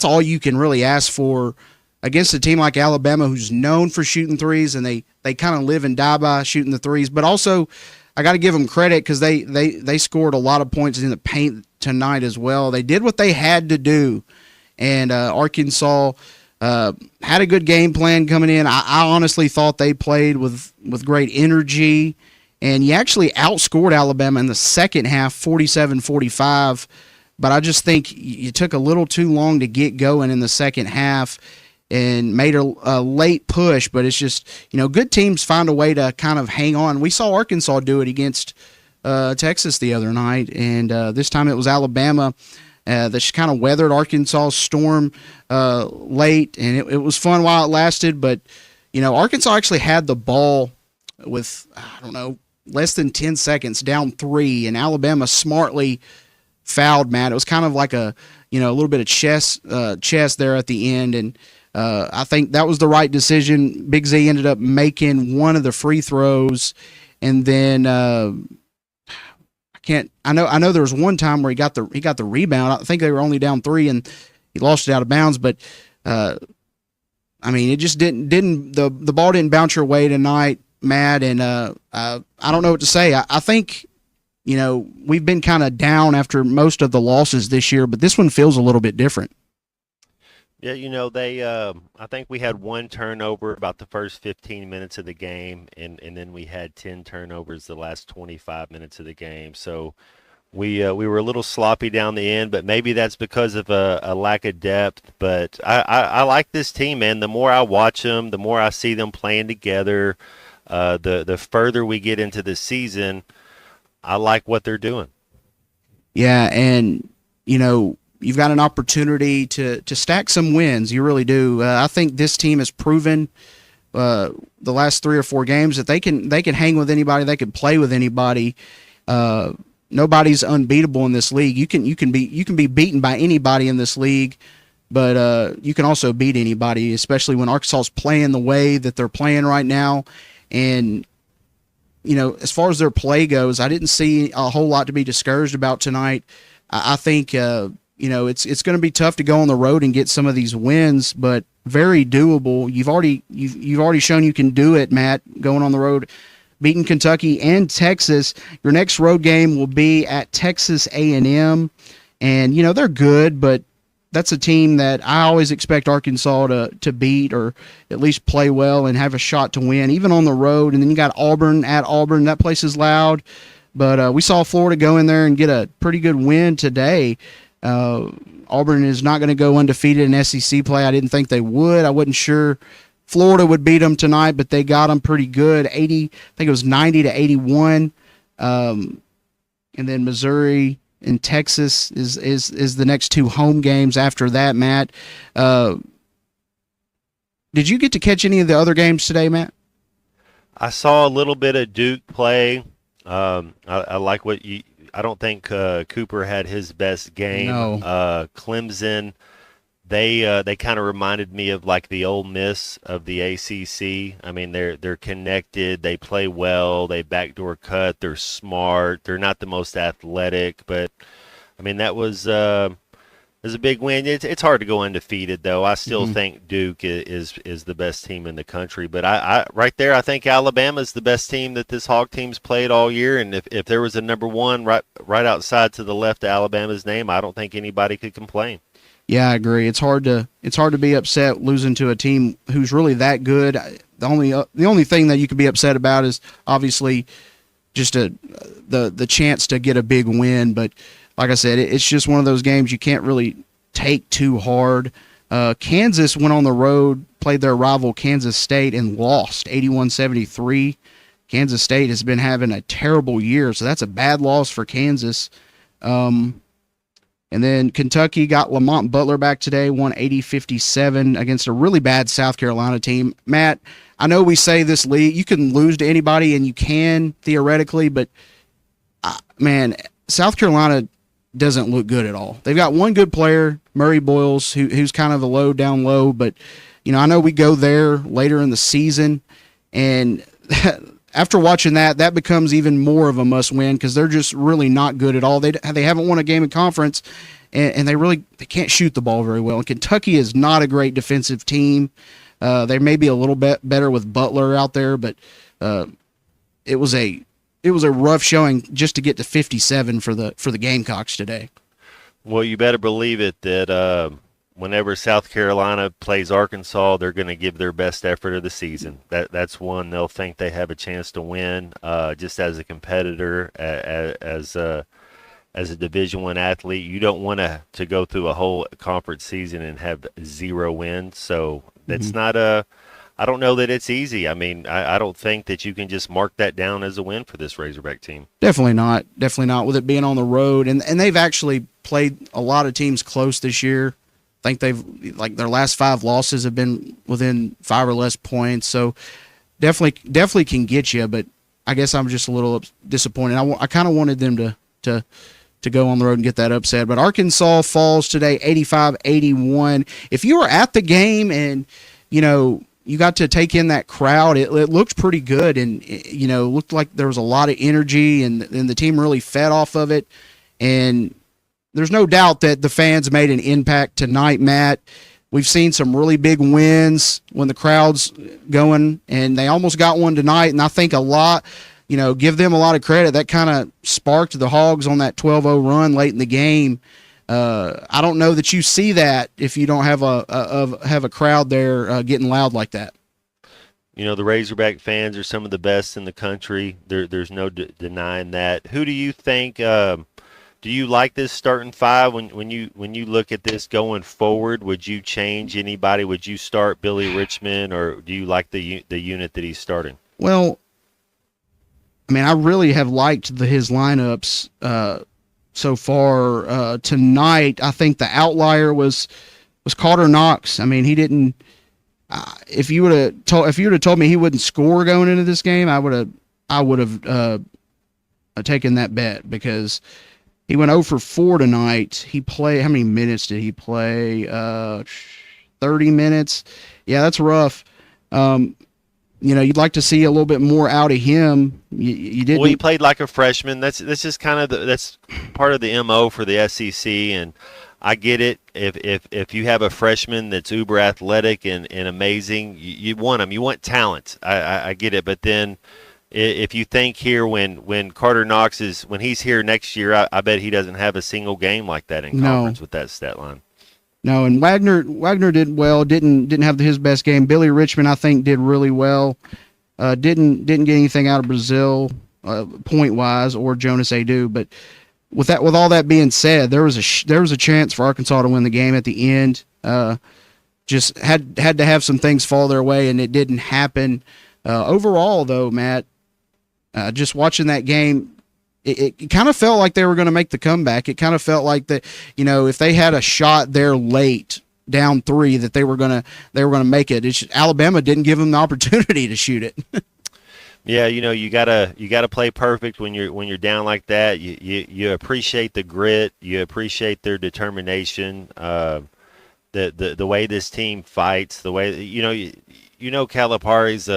all you can really ask for against a team like Alabama, who's known for shooting threes, and they kind of live and die by shooting the threes. But also, I got to give them credit because they scored a lot of points in the paint tonight as well. They did what they had to do, and Arkansas had a good game plan coming in. I honestly thought they played with great energy, and you actually outscored Alabama in the second half, 47-45. But I just think you took a little too long to get going in the second half and made a late push, but it's just, you know, good teams find a way to kind of hang on. We saw Arkansas do it against Texas the other night, and this time it was Alabama that just kind of weathered Arkansas's storm late, and it was fun while it lasted, but, you know, Arkansas actually had the ball with, less than 10 seconds, down 3, and Alabama smartly fouled Matt. It was kind of like a little bit of chess there at the end, and I think that was the right decision. Big Z ended up making one of the free throws, and then I know there was one time where he got the rebound. I think they were only down 3 and he lost it out of bounds, but it just didn't the ball didn't bounce your way tonight, Matt, and I don't know what to say. I think, you know, we've been kind of down after most of the losses this year, but this one feels a little bit different. Yeah, you know, I think we had 1 turnover about the first 15 minutes of the game, and then we had 10 turnovers the last 25 minutes of the game. So we were a little sloppy down the end, but maybe that's because of a lack of depth. But I like this team, man. The more I watch them, the more I see them playing together, the further we get into the season, I like what they're doing. Yeah, and, you know, you've got an opportunity to stack some wins. You really do. I think this team has proven the last 3 or 4 games that they can hang with anybody. They can play with anybody. Nobody's unbeatable in this league. You can be beaten by anybody in this league, but you can also beat anybody, especially when Arkansas's playing the way that they're playing right now. And, you know, as far as their play goes, I didn't see a whole lot to be discouraged about tonight. I think you know, it's going to be tough to go on the road and get some of these wins, but very doable. You've already shown you can do it, Matt, going on the road, beating Kentucky and Texas. Your next road game will be at Texas A&M, and, you know, they're good, but that's a team that I always expect Arkansas to beat or at least play well and have a shot to win, even on the road. And then you got Auburn at Auburn. That place is loud, but we saw Florida go in there and get a pretty good win today. Auburn is not going to go undefeated in SEC play. I didn't think they would. I wasn't sure Florida would beat them tonight, but they got them pretty good. I think it was 90-81. And then Missouri and Texas is the next two home games after that, Matt. Did you get to catch any of the other games today, Matt? I saw a little bit of Duke play. I like what you. I don't think Cooper had his best game. No. Clemson, they kind of reminded me of like the Ole Miss of the ACC. I mean, they're connected. They play well. They backdoor cut. They're smart. They're not the most athletic, but I mean that was a big win. It's hard to go undefeated though. I still think Duke is the best team in the country. But I right there, I think Alabama's the best team that this Hog team's played all year. And if there was a number one right outside to the left of Alabama's name, I don't think anybody could complain. Yeah, I agree. It's hard to be upset losing to a team who's really that good. The only thing that you could be upset about is obviously just the chance to get a big win. But like I said, it's just one of those games you can't really take too hard. Kansas went on the road, played their rival Kansas State, and lost 81-73. Kansas State has been having a terrible year, so that's a bad loss for Kansas. And then Kentucky got Lamont Butler back today, won 80-57 against a really bad South Carolina team. Matt, I know we say this league, you can lose to anybody, and you can theoretically, but, man, South Carolina doesn't look good at all. They've got one good player, Murray Boyles, who's kind of a down low, but I know we go there later in the season, and after watching that becomes even more of a must win because they're just really not good at all. They haven't won a game in conference, and they can't shoot the ball very well. And Kentucky is not a great defensive team. They may be a little bit better with Butler out there, but it was a rough showing just to get to 57 for the Gamecocks today. Well, you better believe it that whenever South Carolina plays Arkansas, they're going to give their best effort of the season. That's one they'll think they have a chance to win. Just as a competitor, as a Division I athlete, you don't want to go through a whole conference season and have 0 wins. So that's not I don't know that it's easy. I mean, I don't think that you can just mark that down as a win for this Razorback team. Definitely not. Definitely not with it being on the road. And they've actually played a lot of teams close this year. I think their last 5 losses have been within 5 or less points. So definitely can get you, but I guess I'm just a little disappointed. I kind of wanted them to go on the road and get that upset. But Arkansas falls today 85-81. If you were at the game and, you got to take in that crowd, it looked pretty good and, looked like there was a lot of energy and the team really fed off of it. And there's no doubt that the fans made an impact tonight, Matt. We've seen some really big wins when the crowd's going, and they almost got one tonight, and I think give them a lot of credit. That kind of sparked the Hogs on that 12-0 run late in the game. I don't know that you see that if you don't have a crowd there getting loud like that. The Razorback fans are some of the best in the country. There's no denying that. Who do you think? Do you like this starting 5 when you look at this going forward? Would you change anybody? Would you start Billy Richmond, or do you like the unit that he's starting? Well, I mean, I really have liked his lineups so far tonight. I think the outlier was Carter Knox. I mean, he didn't. If you would have told me he wouldn't score going into this game, I would have taken that bet because he went 0 for 4 tonight. He played, how many minutes did he play? 30 minutes. Yeah, that's rough. You'd like to see a little bit more out of him. You didn't. Well, he played like a freshman. That's just kind of that's part of the MO for the SEC, and I get it. If you have a freshman that's uber athletic and amazing, you want him. You want talent. I get it, but then if you think here when Carter Knox when he's here next year, I bet he doesn't have a single game like that in conference with that stat line. No, and Wagner did well. Didn't have his best game. Billy Richmond, I think, did really well. Didn't get anything out of Brazile point wise or Jonas Adu, but with all that being said, there was a chance for Arkansas to win the game at the end. Just had to have some things fall their way, and it didn't happen. Overall, though, Matt, just watching that game, it kind of felt like they were going to make the comeback. It kind of felt like that, if they had a shot there late, down 3, that they were gonna make it. Alabama didn't give them the opportunity to shoot it. Yeah, you gotta play perfect when you're down like that. You appreciate the grit, you appreciate their determination, the way this team fights, the way Calipari's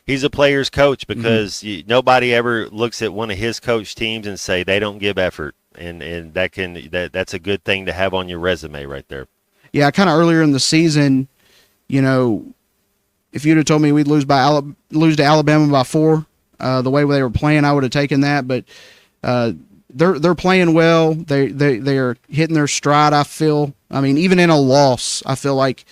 he's a player's coach, because nobody ever looks at one of his coach teams and say they don't give effort, and that's a good thing to have on your resume right there. Yeah, kind of earlier in the season, if you'd have told me we'd lose to Alabama by 4, the way they were playing, I would have taken that. But they're playing well. They are hitting their stride. I feel. I mean, even in a loss, I feel like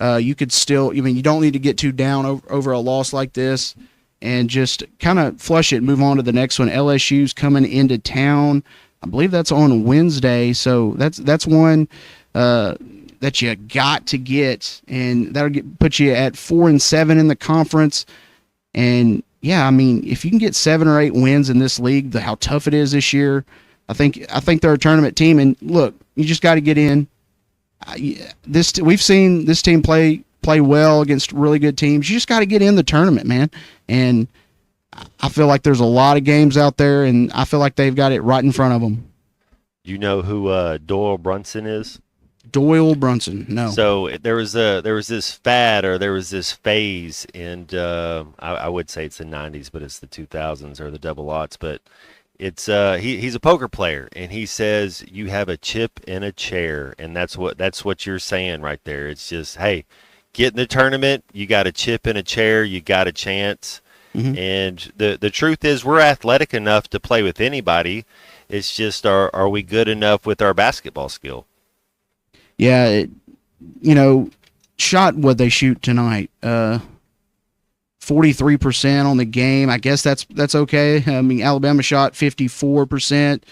you could still. You don't need to get too down over a loss like this, and just kind of flush it and move on to the next one. LSU's coming into town. I believe that's on Wednesday, so that's one that you got to get, and that'll put you at 4-7 in the conference. And yeah, I mean, if you can get 7 or 8 wins in this league, how tough it is this year, I think they're a tournament team. And look, you just got to get in. We've seen this team play well against really good teams. You just got to get in the tournament, man. And I feel like there's a lot of games out there, and I feel like they've got it right in front of them. You know who Doyle Brunson is? Doyle Brunson, no. So there was this fad, or there was this phase, and I would say it's the 90s, but it's the 2000s or the double aughts. But it's he's a poker player, and he says you have a chip in a chair, and that's what you're saying right there. It's just, hey, get in the tournament, you got a chip in a chair, you got a chance. Mm-hmm. And the truth is, we're athletic enough to play with anybody. It's just, are we good enough with our basketball skill? Yeah, shot what they shoot tonight. 43% on the game. I guess that's okay. I mean, Alabama shot 54%.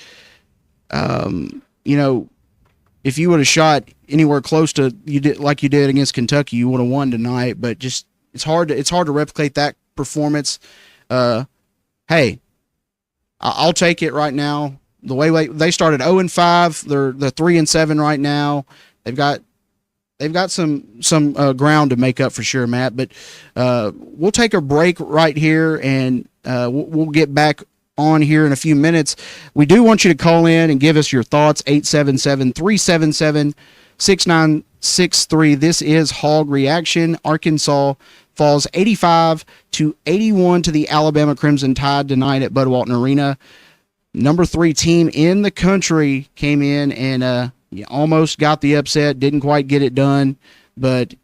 If you would have shot anywhere close to you did against Kentucky, you would have won tonight. But just it's hard to replicate that performance. Hey, I'll take it right now. The way they started 0-5, they're 3-7 right now. They've got some ground to make up for sure, Matt. But we'll take a break right here, and we'll get back on here in a few minutes. We do want you to call in and give us your thoughts. 877-377-6963. This is Hog Reaction. Arkansas falls 85-81 to the Alabama Crimson Tide tonight at Bud Walton Arena. Number 3 team in the country came in and almost got the upset, didn't quite get it done, but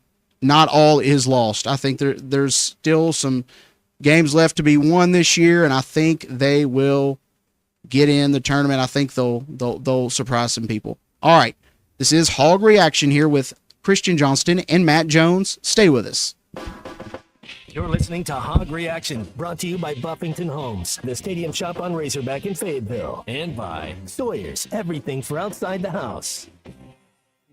not all is lost. I think there's still some games left to be won this year, and I think they will get in the tournament. I think they'll surprise some people. All right, this is Hog Reaction here with Christian Johnston and Matt Jones. Stay with us. You're listening to Hog Reaction, brought to you by Buffington Homes, the Stadium Shop on Razorback in Fayetteville, and by Sawyer's, everything for outside the house. You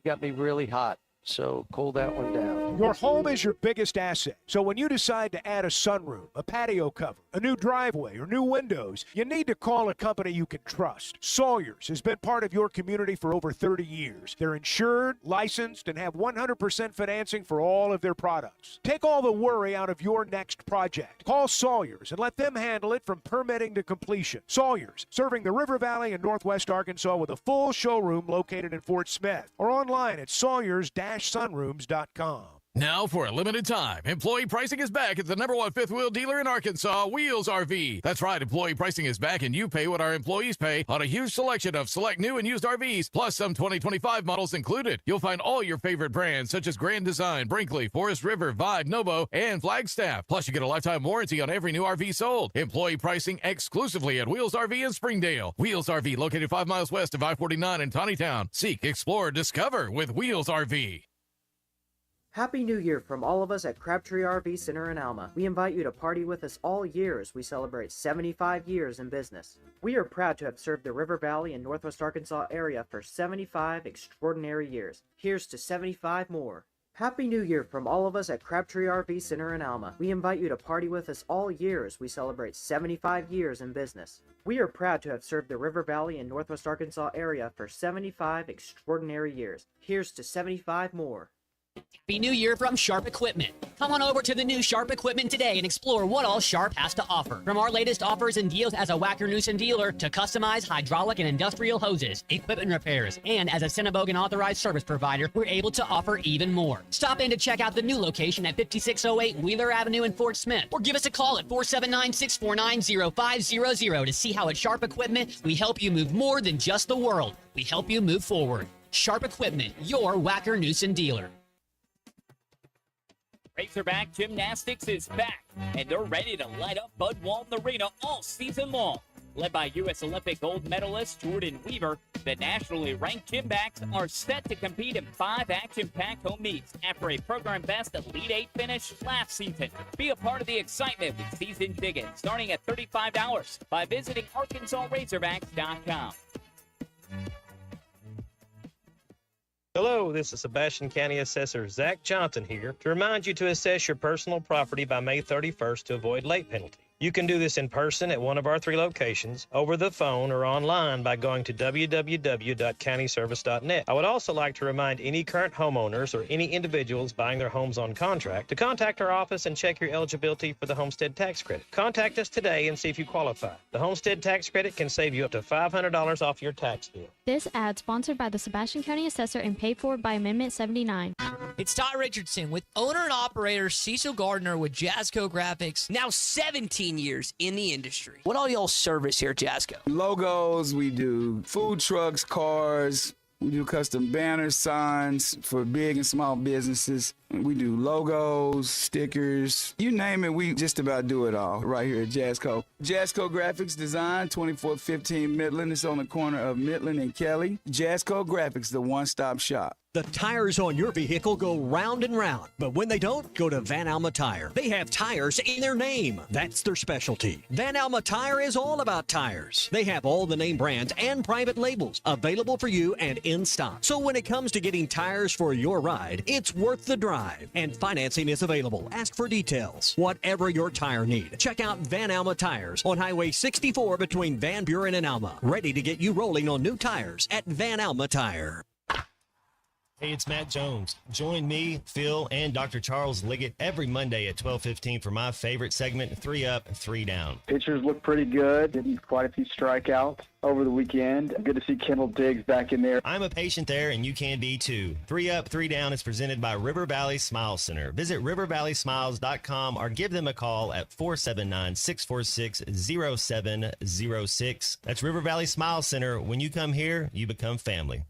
got me really hot, so cool that one down. Your home is your biggest asset. So when you decide to add a sunroom, a patio cover, a new driveway, or new windows, you need to call a company you can trust. Sawyer's has been part of your community for over 30 years. They're insured, licensed, and have 100% financing for all of their products. Take all the worry out of your next project. Call Sawyer's and let them handle it from permitting to completion. Sawyer's, serving the River Valley and Northwest Arkansas with a full showroom located in Fort Smith, or online at sawyers-sunrooms.com. Now, for a limited time, employee pricing is back at the #1 fifth wheel dealer in Arkansas, Wheels RV. That's right, employee pricing is back, and you pay what our employees pay on a huge selection of select new and used RVs, plus some 2025 models included. You'll find all your favorite brands, such as Grand Design, Brinkley, Forest River, Vibe, Nobo, and Flagstaff. Plus, you get a lifetime warranty on every new RV sold. Employee pricing exclusively at Wheels RV in Springdale. Wheels RV, located 5 miles west of I-49 in Tawnytown. Seek, explore, discover with Wheels RV. Happy New Year from all of us at Crabtree RV Center in Alma. We invite you to party with us all year as we celebrate 75 years in business. We are proud to have served the River Valley and Northwest Arkansas area for 75 extraordinary years. Here's to 75 more. Happy New Year from all of us at Crabtree RV Center in Alma. We invite you to party with us all year as we celebrate 75 years in business. We are proud to have served the River Valley and Northwest Arkansas area for 75 extraordinary years. Here's to 75 more. Happy New Year from Sharp Equipment. Come on over to the new Sharp Equipment today and explore what all Sharp has to offer. From our latest offers and deals as a Wacker Newson dealer to customized hydraulic and industrial hoses, equipment repairs, and as a Cinnabogan authorized service provider, we're able to offer even more. Stop in to check out the new location at 5608 Wheeler Avenue in Fort Smith, or give us a call at 479-649-0500 to see how at Sharp Equipment we help you move more than just the world. We help you move forward. Sharp Equipment, your Wacker Newson dealer. Razorback Gymnastics is back, and they're ready to light up Bud Walton Arena all season long. Led by U.S. Olympic gold medalist Jordan Weaver, the nationally ranked Gymbacks are set to compete in 5 action-packed home meets after a program best Elite 8 finish last season. Be a part of the excitement with season tickets starting at $35 by visiting ArkansasRazorbacks.com. Hello, this is Sebastian County Assessor Zach Johnson here to remind you to assess your personal property by May 31st to avoid late penalty. You can do this in person at one of our 3 locations, over the phone, or online by going to www.countyservice.net. I would also like to remind any current homeowners or any individuals buying their homes on contract to contact our office and check your eligibility for the homestead tax credit. Contact us today and see if you qualify. The homestead tax credit can save you up to $500 off your tax bill. This ad sponsored by the Sebastian County Assessor and paid for by Amendment 79. It's Ty Richardson with owner and operator Cecil Gardner with Jazzco Graphics, now 17 years in the industry. What all y'all service here at Jazzco? Logos, we do food trucks, cars, we do custom banners, signs for big and small businesses. We do logos, stickers, you name it, we just about do it all right here at Jazzco. Jazzco Graphics Design, 2415 Midland. It's on the corner of Midland and Kelly. Jazzco Graphics, the one-stop shop. The tires on your vehicle go round and round, but when they don't, go to Van Alma Tire. They have tires in their name. That's their specialty. Van Alma Tire is all about tires. They have all the name brands and private labels available for you and in stock. So when it comes to getting tires for your ride, it's worth the drive. And financing is available. Ask for details. Whatever your tire need, check out Van Alma Tires on Highway 64 between Van Buren and Alma. Ready to get you rolling on new tires at Van Alma Tire. Hey, it's Matt Jones. Join me, Phil, and Dr. Charles Liggett every Monday at 12:15 for my favorite segment, 3 Up, 3 Down. Pitchers look pretty good. Did quite a few strikeouts over the weekend. Good to see Kendall Diggs back in there. I'm a patient there, and you can be too. 3 Up, 3 Down is presented by River Valley Smile Center. Visit rivervalleysmiles.com or give them a call at 479-646-0706. That's River Valley Smile Center. When you come here, you become family.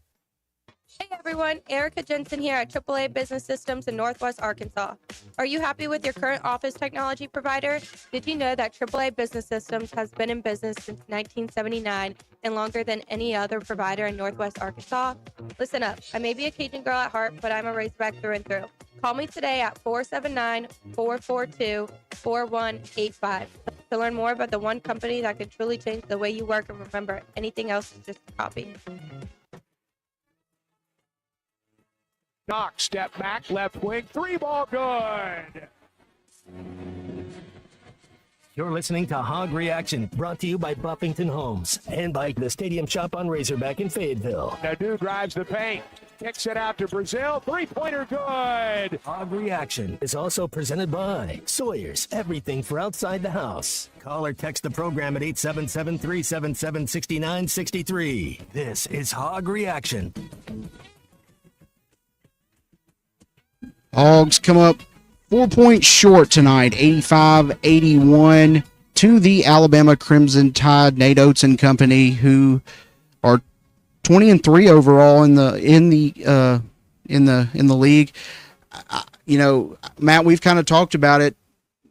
Hey everyone, Erica Jensen here at AAA Business Systems in Northwest Arkansas. Are you happy with your current office technology provider? Did you know that AAA Business Systems has been in business since 1979 and longer than any other provider in Northwest Arkansas? Listen up, I may be a Cajun girl at heart, but I'm a Razorback through and through. Call me today at 479-442-4185 to learn more about the one company that can truly change the way you work and remember anything else is just a copy. Knox, step back, left wing, 3-ball good. You're listening to Hog Reaction, brought to you by Buffington Homes and by the Stadium Shop on Razorback in Fayetteville. Nadu drives the paint, kicks it out to Brazil, 3-pointer good. Hog Reaction is also presented by Sawyer's, everything for outside the house. Call or text the program at 877-377-6963. This is Hog Reaction. Hogs come up 4 points short tonight, 85-81 to the Alabama Crimson Tide. Nate Oates and company, who are 20-3 overall in the league. You know, Matt, we've kind of talked about it.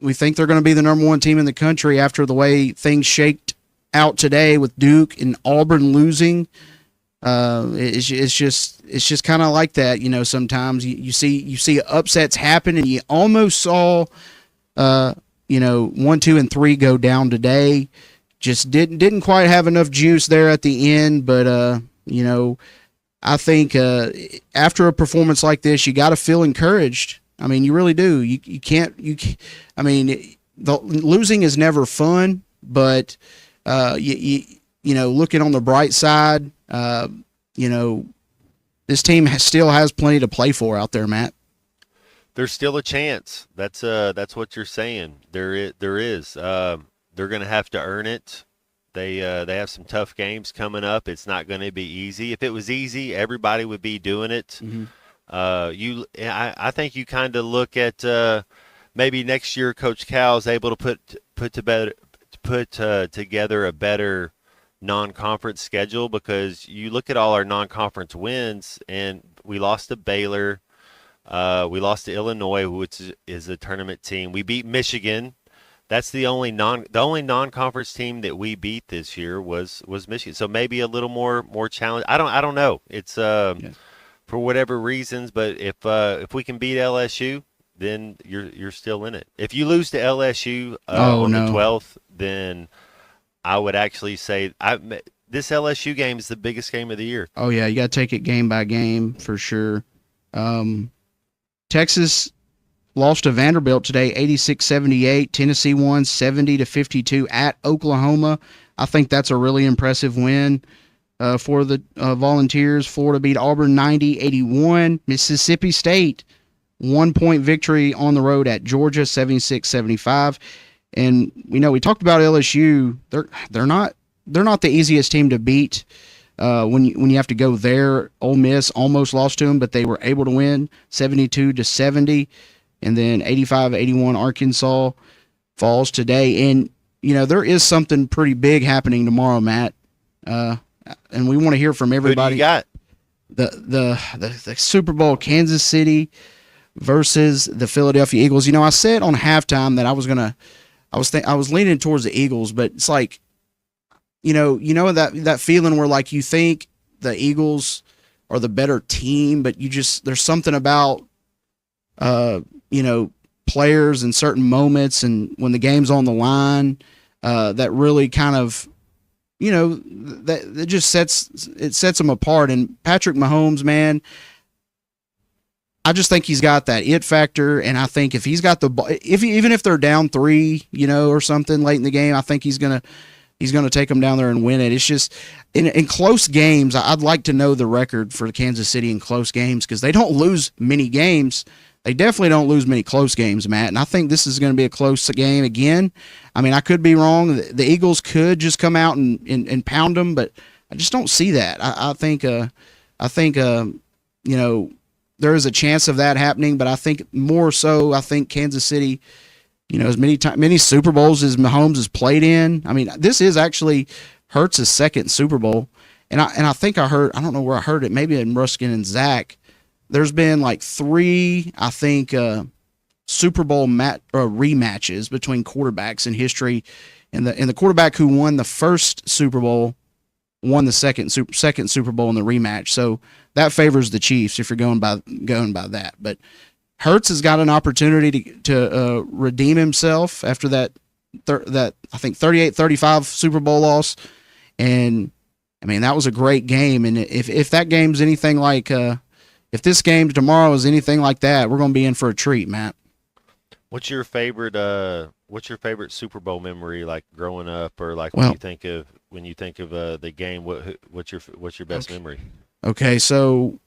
We think they're going to be the number 1 team in the country after the way things shaked out today with Duke and Auburn losing. It's just kind of like that, you know. Sometimes you see upsets happen, and you almost saw, 1, 2, and 3 go down today. Just didn't quite have enough juice there at the end, but I think after a performance like this, you got to feel encouraged. I mean, you really do. You can't. I mean, losing is never fun, but looking on the bright side, this team still has plenty to play for out there, Matt. There's still a chance. That's what you're saying. There is. They're going to have to earn it. They have some tough games coming up. It's not going to be easy. If it was easy, everybody would be doing it. Mm-hmm. I think you kind of look at maybe next year Coach Cal is able to put together a better non-conference schedule, because you look at all our non-conference wins, and we lost to Baylor, we lost to Illinois, which is a tournament team. We beat Michigan. That's the only non-conference team that we beat this year was Michigan. So maybe a little more challenge. I don't know. It's for whatever reasons, but if we can beat LSU, then you're still in it. If you lose to LSU on the 12th, then I would actually say this LSU game is the biggest game of the year. Oh yeah, you got to take it game by game for sure. Texas lost to Vanderbilt today, 86-78. Tennessee won 70-52 at Oklahoma. I think that's a really impressive win for the Volunteers. Florida beat Auburn 90-81. Mississippi State 1-point victory on the road at Georgia, 76-75. And we talked about LSU. They're not the easiest team to beat. When you have to go there. Ole Miss almost lost to them, but they were able to win 72-70. And then 85-81 Arkansas falls today. And, there is something pretty big happening tomorrow, Matt. And we want to hear from everybody. Who do you got? The Super Bowl, Kansas City versus the Philadelphia Eagles. I said on halftime that I was leaning towards the Eagles, but it's like, that feeling where like you think the Eagles are the better team, but there's something about players in certain moments and when the game's on the line, that really kind of, that it just sets them apart. And Patrick Mahomes, man, I just think he's got that it factor. And I think if he's got even if they're down 3, or something late in the game, I think he's going to take them down there and win it. It's just in close games, I'd like to know the record for Kansas City in close games, because they don't lose many games. They definitely don't lose many close games, Matt. And I think this is going to be a close game again. I mean, I could be wrong. The Eagles could just come out and pound them, but I just don't see that. I think there is a chance of that happening, but I think more so, I think Kansas City, as many Super Bowls as Mahomes has played in. I mean, this is actually Hurts' second Super Bowl. And I think I don't know where I heard it, maybe in Ruskin and Zach. There's been like 3, I think, Super Bowl rematches between quarterbacks in history, and the quarterback who won the first Super Bowl won the second Super Bowl in the rematch. So that favors the Chiefs if you're going by that. But Hurts has got an opportunity to redeem himself after that I think 38-35 Super Bowl loss, and I mean that was a great game. And if that game's anything like if this game tomorrow is anything like that, we're going to be in for a treat, Matt. What's your favorite Super Bowl memory, like growing up, or like when you think of the game? What's your best memory? Okay, so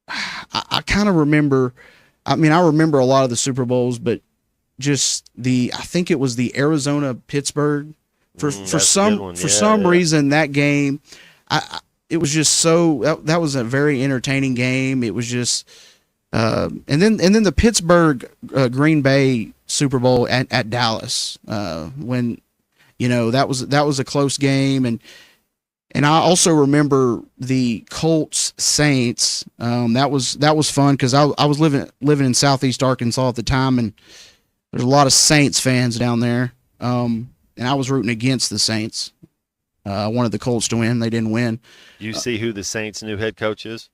I kind of remember. I mean, I remember a lot of the Super Bowls, but just I think it was the Arizona Pittsburgh for some reason that game. It was just that was a very entertaining game. It was just, and then the Pittsburgh Green Bay Super Bowl at Dallas, when, that was a close game. And I also remember the Colts Saints. That was fun, because I was living in Southeast Arkansas at the time, and there's a lot of Saints fans down there. And I was rooting against the Saints. I wanted the Colts to win. They didn't win. You see who the Saints' new head coach is?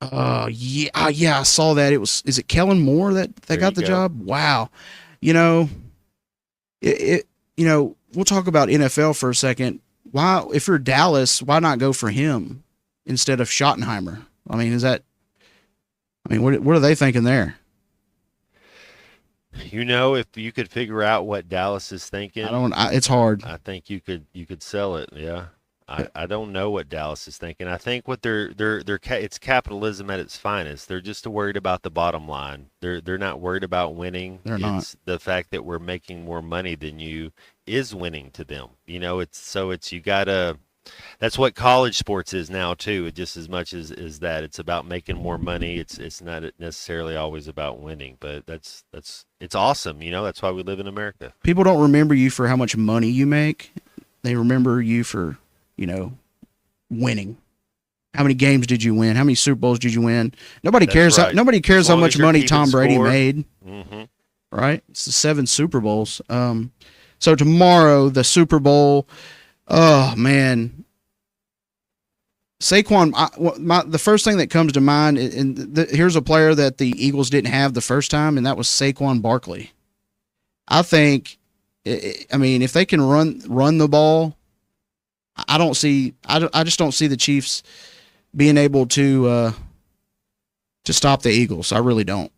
Yeah, I saw that. Is it Kellen Moore that got the job? Wow. You know, we'll talk about NFL for a second. Why, if you're Dallas, why not go for him instead of Schottenheimer? I mean, what are they thinking there? If you could figure out what Dallas is thinking, it's hard. I think you could sell it. Yeah. I don't know what Dallas is thinking. I think what it's capitalism at its finest. They're just worried about the bottom line. They're not worried about winning. They're not. The fact that we're making more money than you is winning to them. That's what college sports is now too. It just as much as that. It's about making more money. It's not necessarily always about winning, but it's awesome. That's why we live in America. People don't remember you for how much money you make. They remember you for, winning. How many games did you win? How many Super Bowls did you win? Nobody cares. Right. Nobody cares how much money Tom Brady score. made. Mm-hmm. Right? It's the 7 Super Bowls. So tomorrow, the Super Bowl. Oh man, Saquon. The first thing that comes to mind, here's a player that the Eagles didn't have the first time, and that was Saquon Barkley. I think, if they can run the ball, I just don't see the Chiefs being able to stop the Eagles. I really don't.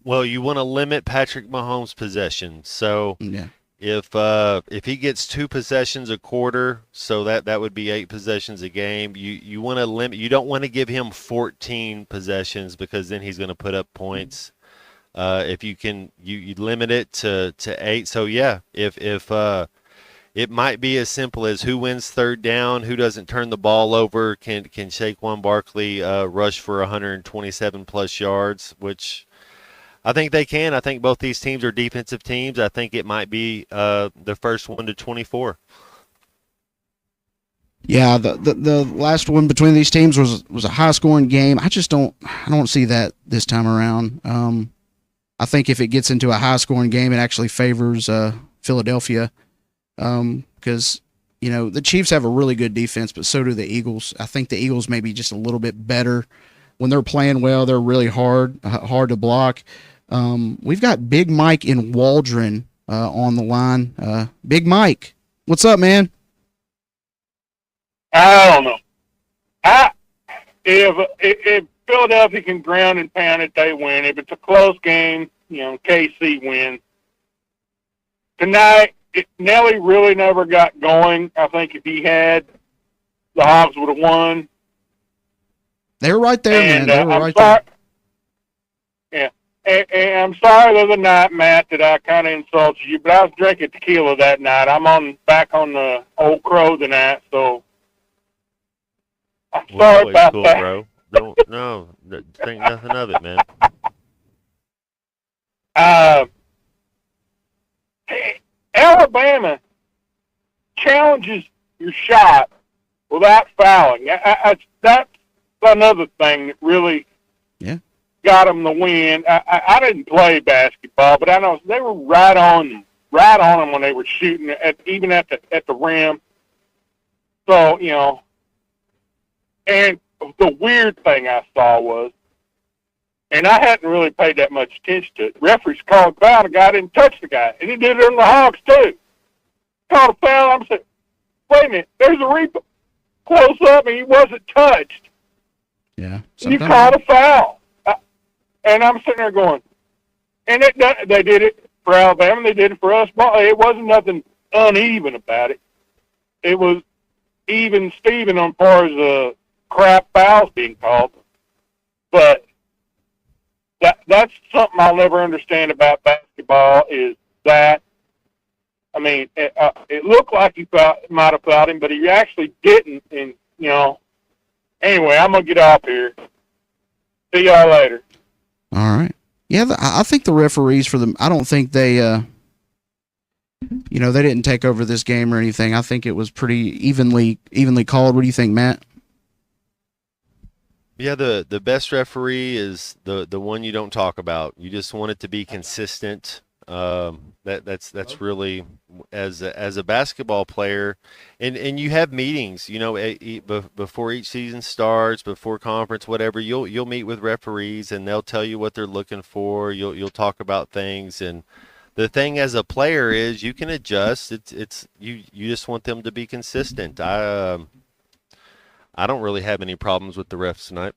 Well, you want to limit Patrick Mahomes' possessions, so yeah. If he gets 2 possessions a quarter, so that would be 8 possessions a game. You want to limit. You don't want to give him 14 possessions because then he's going to put up points. If you can, you limit it to 8. So yeah, if it might be as simple as who wins third down, who doesn't turn the ball over. Can Saquon Barkley rush for 127 plus yards, which I think they can. I think both these teams are defensive teams. I think it might be the first one to 24. Yeah, the last one between these teams was a high scoring game. I don't see that this time around. I think if it gets into a high scoring game, it actually favors Philadelphia because the Chiefs have a really good defense, but so do the Eagles. I think the Eagles may be just a little bit better when they're playing well. They're really hard to block. We've got Big Mike in Waldron on the line. Big Mike, what's up, man? I don't know. If Philadelphia can ground and pound it, they win. If it's a close game, KC wins. Tonight, Nelly really never got going. I think if he had, the Hogs would have won. They were right there, man. They were right there. Yeah. And I'm sorry the other night, Matt, that I kind of insulted you, but I was drinking tequila that night. I'm back on the Old Crow tonight, so I'm sorry about cool, that. Bro. No, think nothing of it, man. Alabama challenges your shot without fouling. That's another thing that really got them the win. I didn't play basketball, but I know they were right on them when they were shooting even at the rim. So and the weird thing I saw was, and I hadn't really paid that much attention to it. Referees called a foul. The guy didn't touch the guy, and he did it on the Hogs too. Called a foul. I'm saying, wait a minute. There's a replay close up, and he wasn't touched. Yeah. You called a foul. And I'm sitting there going, and they did it for Alabama, they did it for us. It wasn't nothing uneven about it. It was even Steven on far as the crap fouls being called. But that's something I'll never understand about basketball is that, it looked like he might have fouled him, but he actually didn't. And, anyway, I'm going to get off here. See y'all later. All right. Yeah, I think the referees I don't think they, they didn't take over this game or anything. I think it was pretty evenly called. What do you think, Matt? Yeah, the best referee is the one you don't talk about. You just want it to be consistent. That's really as a basketball player, and you have meetings, before each season starts, before conference, whatever. You'll meet with referees, and they'll tell you what they're looking for. You'll talk about things, and the thing as a player is you can adjust. You just want them to be consistent. I don't really have any problems with the refs tonight.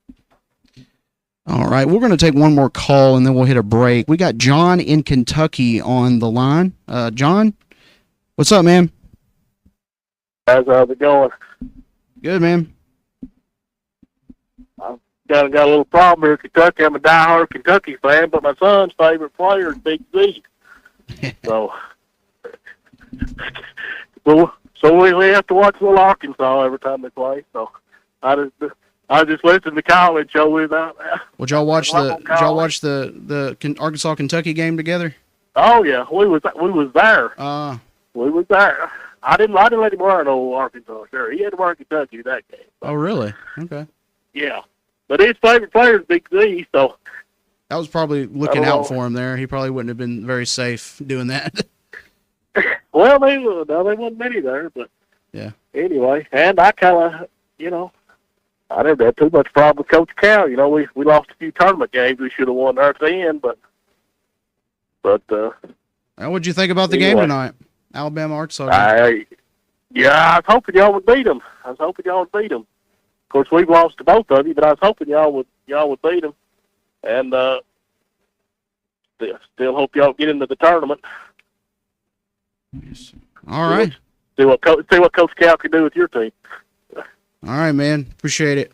All right, we're going to take one more call, and then we'll hit a break. We got John in Kentucky on the line. John, what's up, man? How's it going? Good, man. I've got a little problem here in Kentucky. I'm a diehard Kentucky fan, but my son's favorite player is Big Z. So we have to watch little Arkansas every time they play. So I just listened to the college show without that. Would y'all watch the Arkansas Kentucky game together? Oh yeah, we was there. We was there. I didn't let him wear no Arkansas shirt. He had to wear Kentucky that game. Oh really? Okay. Yeah, but his favorite player is Big Z. So that was probably looking out for him there. He probably wouldn't have been very safe doing that. Well, there wasn't many there, but yeah. Anyway, and I kind of, I never had too much problem with Coach Cal. We lost a few tournament games we should have won there at the end, but. What'd you think about the game tonight? Alabama, Arkansas. I was hoping y'all would beat them. Of course, we've lost to both of you, but I was hoping y'all would beat them, and still hope y'all get into the tournament. All right. See what Coach Cal can do with your team. All right, man. Appreciate it.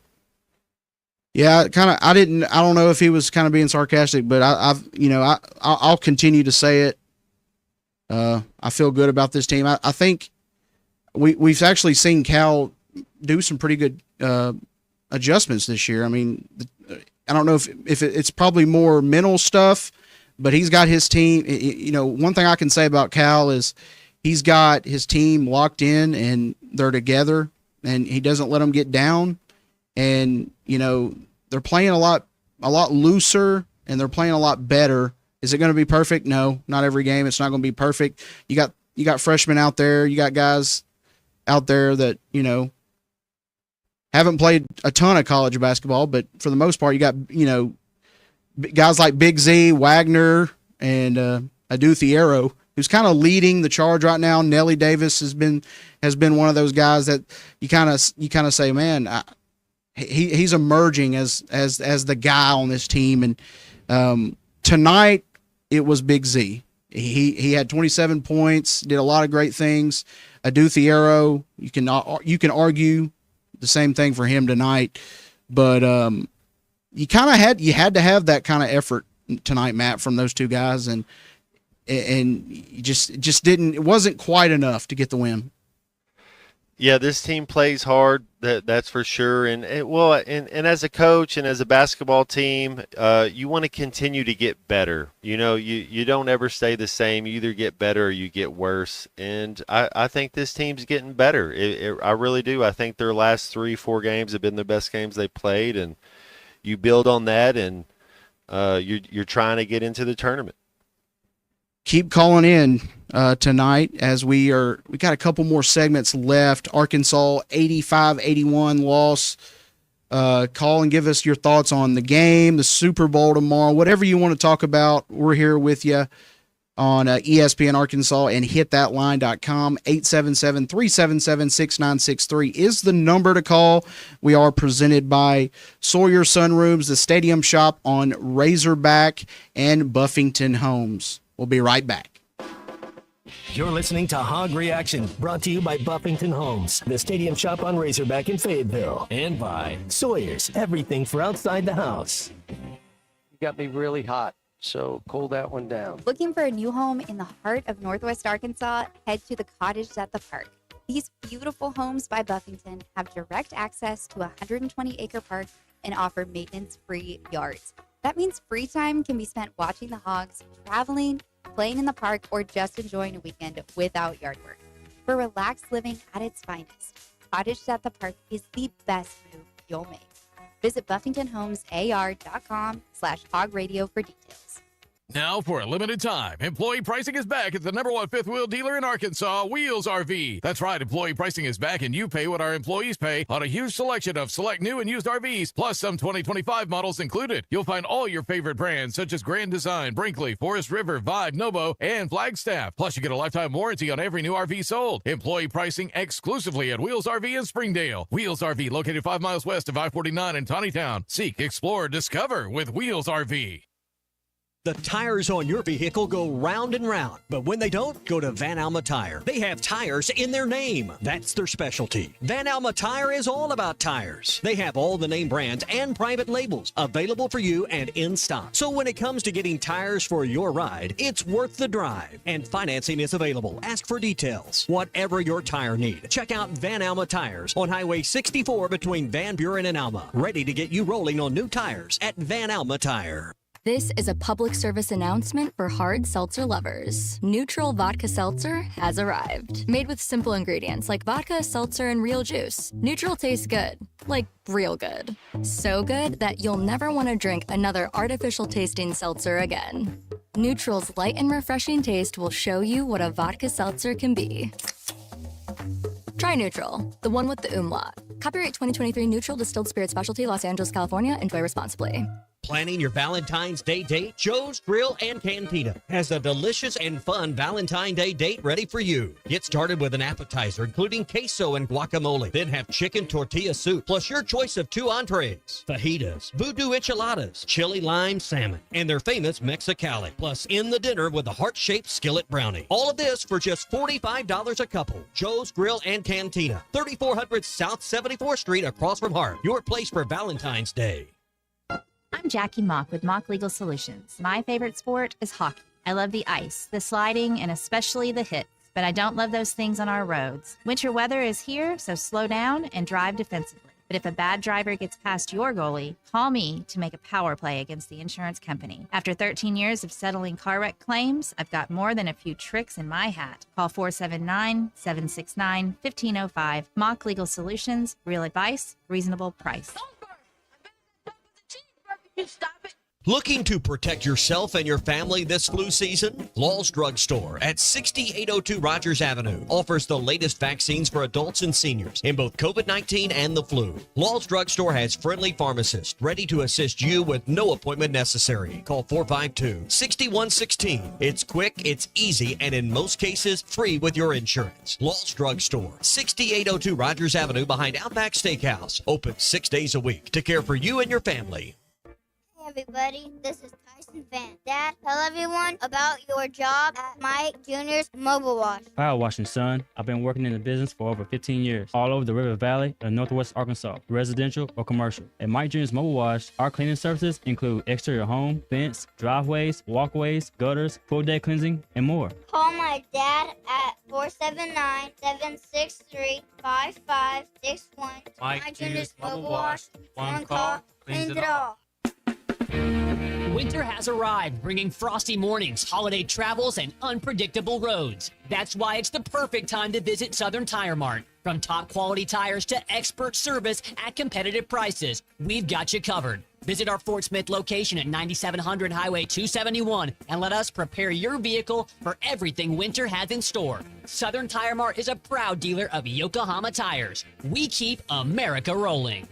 Yeah, I don't know if he was kind of being sarcastic, but I'll continue to say it. I feel good about this team. I think we've actually seen Cal do some pretty good adjustments this year. I mean, I don't know if it's probably more mental stuff, but he's got his team. One thing I can say about Cal is he's got his team locked in and they're together, and he doesn't let them get down. And they're playing a lot looser, and they're playing a lot better. Is it going to be perfect? No, not every game. It's not going to be perfect. You got freshmen out there. You got guys out there that haven't played a ton of college basketball, but for the most part, you got guys like Big Z, Wagner, and Adu Thiero, who's kind of leading the charge right now. Nelly Davis has been one of those guys that you kind of say, man, he's emerging as the guy on this team. And tonight it was Big Z. He had 27 points, did a lot of great things. Adu Thiero, you can argue the same thing for him tonight, but you had to have that kind of effort tonight, Matt, from those two guys, and you just didn't. It wasn't quite enough to get the win. Yeah, this team plays hard. That's for sure. And as a coach and as a basketball team, you want to continue to get better. You don't ever stay the same. You either get better or you get worse. And I think this team's getting better. I really do. I think their last 3-4 games have been the best games they played, and you build on that, and you're trying to get into the tournament. Keep calling in tonight as we got a couple more segments left. Arkansas 85-81 loss. Call and give us your thoughts on the game, the Super Bowl tomorrow, whatever you want to talk about. We're here with you on ESPN Arkansas and hitthatline.com. 877-377-6963 is the number to call. We are presented by Sawyer Sunrooms, the Stadium Shop on Razorback, and Buffington Homes. We'll be right back. You're listening to Hog Reaction, brought to you by Buffington Homes, the Stadium Shop on Razorback in Fayetteville, and by Sawyer's, everything for outside the house. You got me really hot, so cool that one down. Looking for a new home in the heart of Northwest Arkansas? Head to the Cottage at the Park. These beautiful homes by Buffington have direct access to a 120-acre park and offer maintenance-free yards. That means free time can be spent watching the hogs, traveling, playing in the park, or just enjoying a weekend without yard work. For relaxed living at its finest, Cottage at the Park is the best move you'll make. Visit BuffingtonHomesAR.com/hogradio for details. Now, for a limited time, employee pricing is back at the #1 fifth wheel dealer in Arkansas, Wheels RV. That's right, employee pricing is back, and you pay what our employees pay on a huge selection of select new and used RVs, plus some 2025 models included. You'll find all your favorite brands, such as Grand Design, Brinkley, Forest River, Vibe, Novo, and Flagstaff. Plus, you get a lifetime warranty on every new RV sold. Employee pricing exclusively at Wheels RV in Springdale. Wheels RV, located 5 miles west of I-49 in Tawnytown. Seek, explore, discover with Wheels RV. The tires on your vehicle go round and round, but when they don't, go to Van Alma Tire. They have tires in their name. That's their specialty. Van Alma Tire is all about tires. They have all the name brands and private labels available for you and in stock. So when it comes to getting tires for your ride, it's worth the drive. And financing is available. Ask for details. Whatever your tire need, check out Van Alma Tires on Highway 64 between Van Buren and Alma. Ready to get you rolling on new tires at Van Alma Tire. This is a public service announcement for hard seltzer lovers. Neutral Vodka Seltzer has arrived. Made with simple ingredients like vodka, seltzer, and real juice. Neutral tastes good. Like real good. So good that you'll never want to drink another artificial tasting seltzer again. Neutral's light and refreshing taste will show you what a vodka seltzer can be. Try Neutral, the one with the umlaut. Copyright 2023 Neutral Distilled Spirit Specialty, Los Angeles, California. Enjoy responsibly. Planning your Valentine's Day date? Joe's Grill and Cantina has a delicious and fun Valentine's Day date ready for you. Get started with an appetizer including queso and guacamole. Then have chicken tortilla soup plus your choice of 2 entrees, fajitas, voodoo enchiladas, chili lime salmon, and their famous Mexicali. Plus in the dinner with a heart-shaped skillet brownie. All of this for just $45 a couple. Joe's Grill and Cantina, 3400 South 74th Street across from Hart. Your place for Valentine's Day. I'm Jackie Mock with Mock Legal Solutions. My favorite sport is hockey. I love the ice, the sliding, and especially the hits, but I don't love those things on our roads. Winter weather is here, so slow down and drive defensively. But if a bad driver gets past your goalie, call me to make a power play against the insurance company. After 13 years of settling car wreck claims, I've got more than a few tricks in my hat. Call 479-769-1505. Mock Legal Solutions, real advice, reasonable price. Looking to protect yourself and your family this flu season? Law's Drug Store at 6802 Rogers Avenue offers the latest vaccines for adults and seniors in both COVID-19 and the flu. Law's Drug Store has friendly pharmacists ready to assist you with no appointment necessary. Call 452-6116. It's quick, it's easy, and in most cases, free with your insurance. Law's Drug Store, 6802 Rogers Avenue behind Outback Steakhouse. Open 6 days a week to care for you and your family. Hey everybody, this is Tyson Van. Dad, tell everyone about your job at Mike Jr.'s Mobile Wash. Power washing, son. I've been working in the business for over 15 years, all over the River Valley and Northwest Arkansas, residential or commercial. At Mike Jr.'s Mobile Wash, our cleaning services include exterior home, fence, driveways, walkways, gutters, full day cleansing, and more. Call my dad at 479-763-5561. Mike Jr.'s Mobile Wash. One call, cleans it all. Winter has arrived, bringing frosty mornings, holiday travels, and unpredictable roads. That's why it's the perfect time to visit Southern Tire Mart. From top quality tires to expert service at competitive prices, we've got you covered. Visit our Fort Smith location at 9700 Highway 271 and let us prepare your vehicle for everything winter has in store. Southern Tire Mart is a proud dealer of Yokohama tires. We keep America rolling.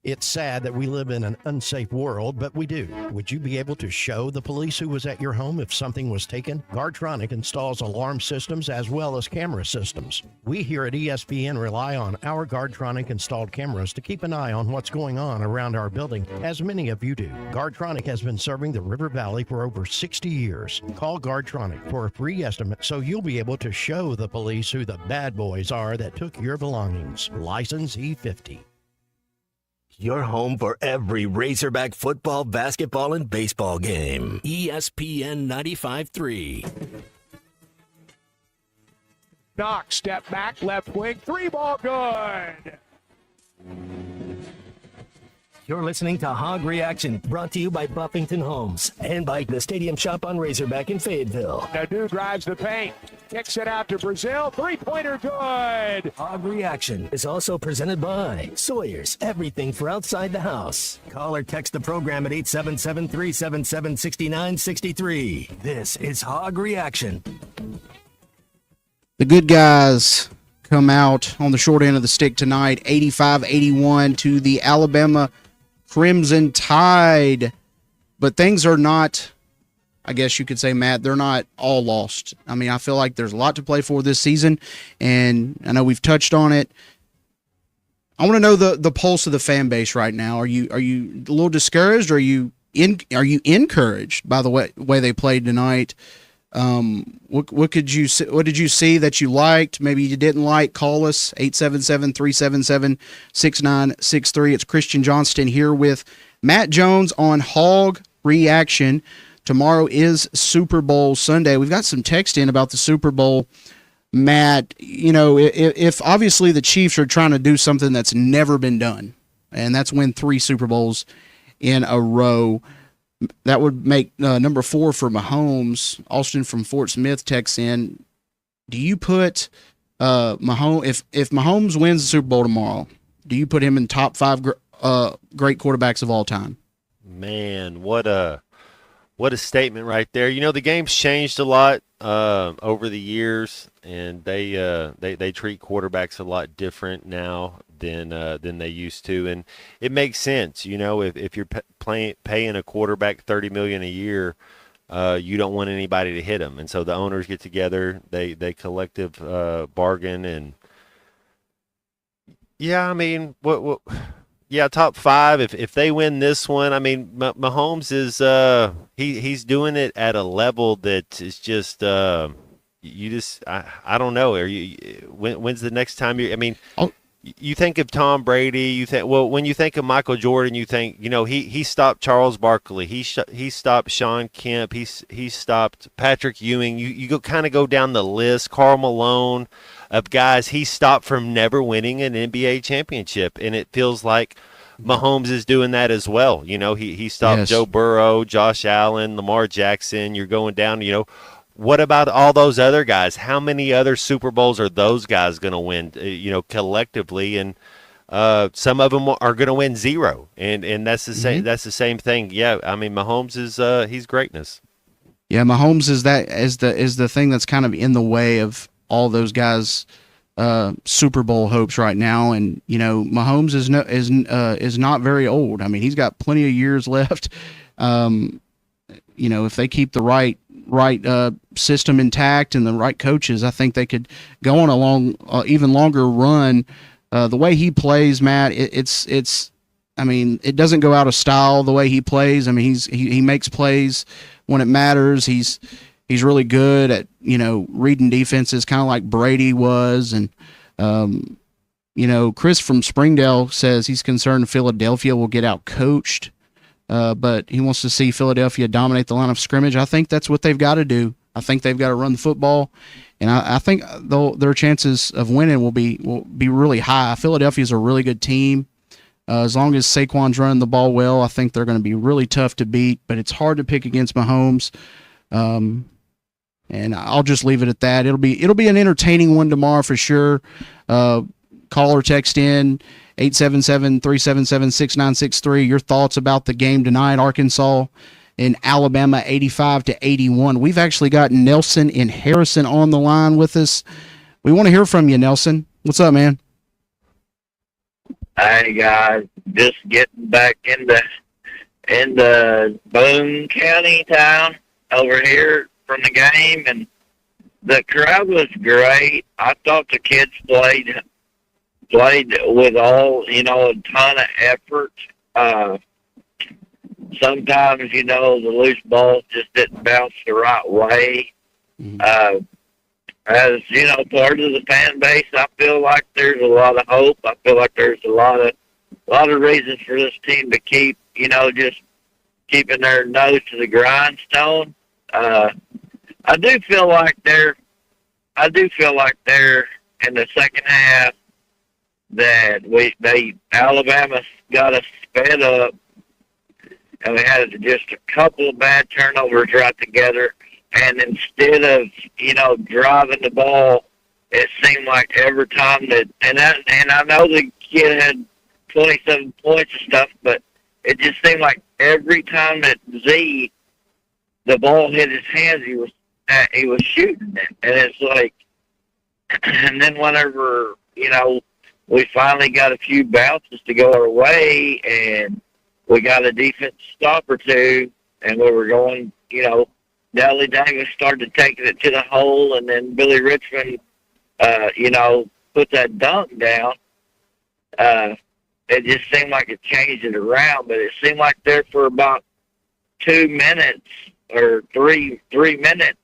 It's sad that we live in an unsafe world, but we do. Would you be able to show the police who was at your home if something was taken? Guardtronic installs alarm systems as well as camera systems. We here at ESPN rely on our Guardtronic installed cameras to keep an eye on what's going on around our building, as many of you do. Guardtronic has been serving the River Valley for over 60 years. Call Guardtronic for a free estimate so you'll be able to show the police who the bad boys are that took your belongings. License E50. Your home for every Razorback football, basketball, and baseball game. ESPN 95.3. Knox, step back, left wing, 3 ball, good. You're listening to Hog Reaction, brought to you by Buffington Homes and by the Stadium Shop on Razorback in Fayetteville. Nadu drives the paint, kicks it out to Brazil. Three-pointer good. Hog Reaction is also presented by Sawyer's, everything for outside the house. Call or text the program at 877-377-6963. This is Hog Reaction. The good guys come out on the short end of the stick tonight, 85-81 to the Alabama Crimson Tide. But things are not, I guess you could say, Matt, they're not all lost. I mean, I feel like there's a lot to play for this season, and I know we've touched on it. I want to know the pulse of the fan base right now. Are you a little discouraged, or are you encouraged by the way they played tonight? What did you see that you liked? Maybe you didn't like? Call us 877-377-6963. It's Christian Johnston here with Matt Jones on Hog Reaction. Tomorrow is Super Bowl Sunday. We've got some text in about the Super Bowl. Matt, if obviously the Chiefs are trying to do something that's never been done, and that's win 3 Super Bowls in a row, that would make number 4 for Mahomes. Austin from Fort Smith texts in. Do you put Mahomes, if Mahomes wins the Super Bowl tomorrow, do you put him in top 5 great quarterbacks of all time? Man, what a statement right there. The game's changed a lot over the years, and they treat quarterbacks a lot different now than they used to, and it makes sense. If you're paying a quarterback $30 million a year, you don't want anybody to hit him, and so the owners get together, they collective bargain, and top 5. If they win this one, I mean, Mahomes is he's doing it at a level that is just I don't know. When's the next time you? I mean. You think of Tom Brady, when you think of Michael Jordan, you think, he stopped Charles Barkley, he stopped Sean Kemp, he stopped Patrick Ewing. You go down the list, Karl Malone, of guys he stopped from never winning an NBA championship, and it feels like Mahomes is doing that as well. He stopped Joe Burrow, Josh Allen, Lamar Jackson. You're going down, What about all those other guys? How many other Super Bowls are those guys going to win, collectively? And some of them are going to win 0, and that's the same. That's the same thing. Yeah, I mean, Mahomes is he's greatness. Yeah, Mahomes is the thing that's kind of in the way of all those guys' Super Bowl hopes right now. And Mahomes is not very old. I mean, he's got plenty of years left. If they keep the right system intact and the right coaches, I think they could go on a long, even longer run. The way he plays, Matt, it's. I mean, it doesn't go out of style the way he plays. I mean, he makes plays when it matters. He's really good at reading defenses, kind of like Brady was. And Chris from Springdale says he's concerned Philadelphia will get out coached. But he wants to see Philadelphia dominate the line of scrimmage. I think that's what they've got to do. I think they've got to run the football, and I think their chances of winning will be really high. Philadelphia's a really good team. As long as Saquon's running the ball well, I think they're going to be really tough to beat. But it's hard to pick against Mahomes, and I'll just leave it at that. It'll be an entertaining one tomorrow for sure. Call or text in 877-377-6963. Your thoughts about the game tonight, Arkansas and Alabama, 85-81. We've actually got Nelson in Harrison on the line with us. We want to hear from you, Nelson. What's up, man? Hey guys, just getting back in the Boone County town over here from the game, and the crowd was great. I thought the kids played with all, a ton of effort. Sometimes, the loose balls just didn't bounce the right way. As, part of the fan base, I feel like there's a lot of hope. I feel like there's a lot of reasons for this team to keep, just keeping their nose to the grindstone. I do feel like they're in the second half that Alabama's got us fed up, and we had just a couple of bad turnovers right together. And instead of, driving the ball, it seemed like every time and I know the kid had 27 points and stuff, but it just seemed like every time that the ball hit his hands, he was shooting it. And it's like, and then whenever, we finally got a few bounces to go our way, and we got a defense stop or two, and we were going, Dally Davis started taking it to the hole, and then Billy Richmond, put that dunk down. It just seemed like it changed it around, but it seemed like there for about 2 minutes or three minutes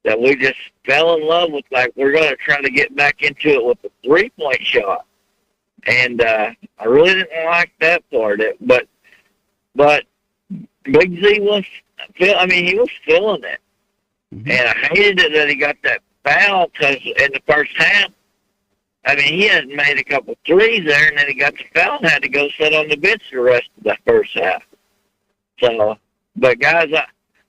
that we just fell in love with, like, we're going to try to get back into it with a three-point shot. And I really didn't like that part. But Big Z was, he was feeling it. Mm-hmm. And I hated it that he got that foul, because in the first half, he had made a couple threes there, and then he got the foul and had to go sit on the bench the rest of the first half. So, but guys,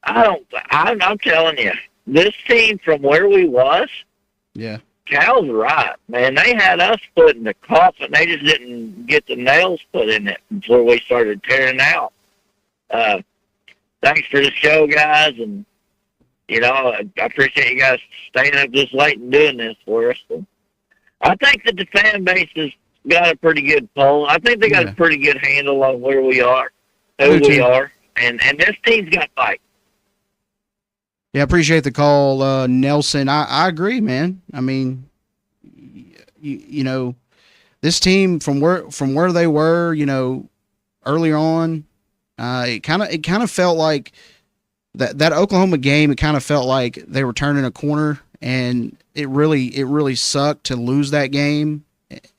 I'm telling you, this team from where we was, yeah, Cal's right, man. They had us put in the coffin. They just didn't get the nails put in it before we started tearing out. Thanks for the show, guys, and I appreciate you guys staying up this late and doing this for us. And I think that the fan base has got a pretty good poll. I think they got a pretty good handle on where we are, who we are, and this team's got fight. Yeah, I appreciate the call, Nelson. I agree, man. This team from where they were, earlier on, it kind of felt like that Oklahoma game. It kind of felt like they were turning a corner, and it really sucked to lose that game.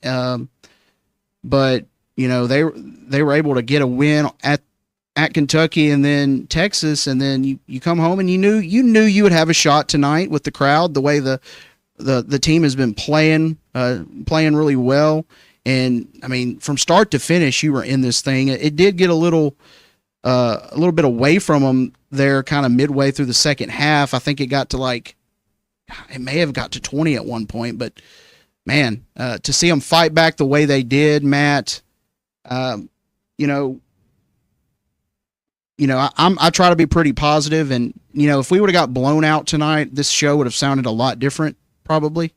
But they were able to get a win at Kentucky and then Texas, and then you come home and you knew you would have a shot tonight with the crowd, the way the team has been playing really well. And from start to finish, you were in this thing. It did get a little bit away from them there, kind of midway through the second half. I think it got to it may have got to 20 at one point, but man, to see them fight back the way they did, Matt, I try to be pretty positive, and if we would have got blown out tonight, this show would have sounded a lot different, probably.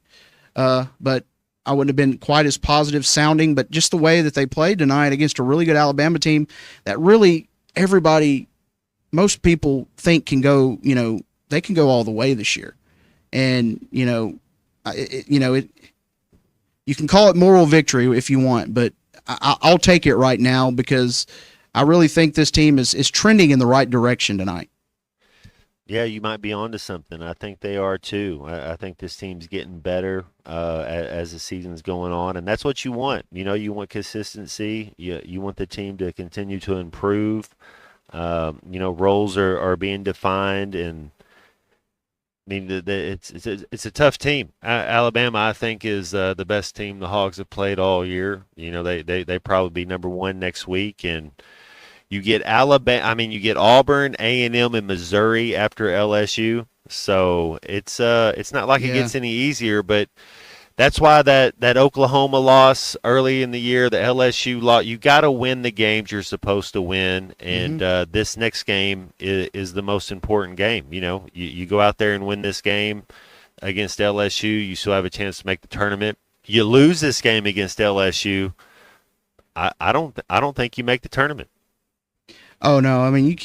But I wouldn't have been quite as positive sounding. But just the way that they played tonight against a really good Alabama team that really most people think can go, they can go all the way this year, and you can call it moral victory if you want, but I'll take it right now because I really think this team is trending in the right direction tonight. Yeah, you might be onto something. I think they are too. I think this team's getting better as the season's going on, and that's what you want. You want consistency. You want the team to continue to improve. Roles are being defined, and it's a tough team. Alabama, I think, is the best team the Hogs have played all year. They probably be number one next week, and you get Alabama. You get Auburn, A&M, and Missouri after LSU. So it's not like it gets any easier, but that's why that Oklahoma loss early in the year, the LSU loss, you got to win the games you're supposed to win, and this next game is the most important game. You go out there and win this game against LSU, you still have a chance to make the tournament. You lose this game against LSU, I don't think you make the tournament. Oh no, you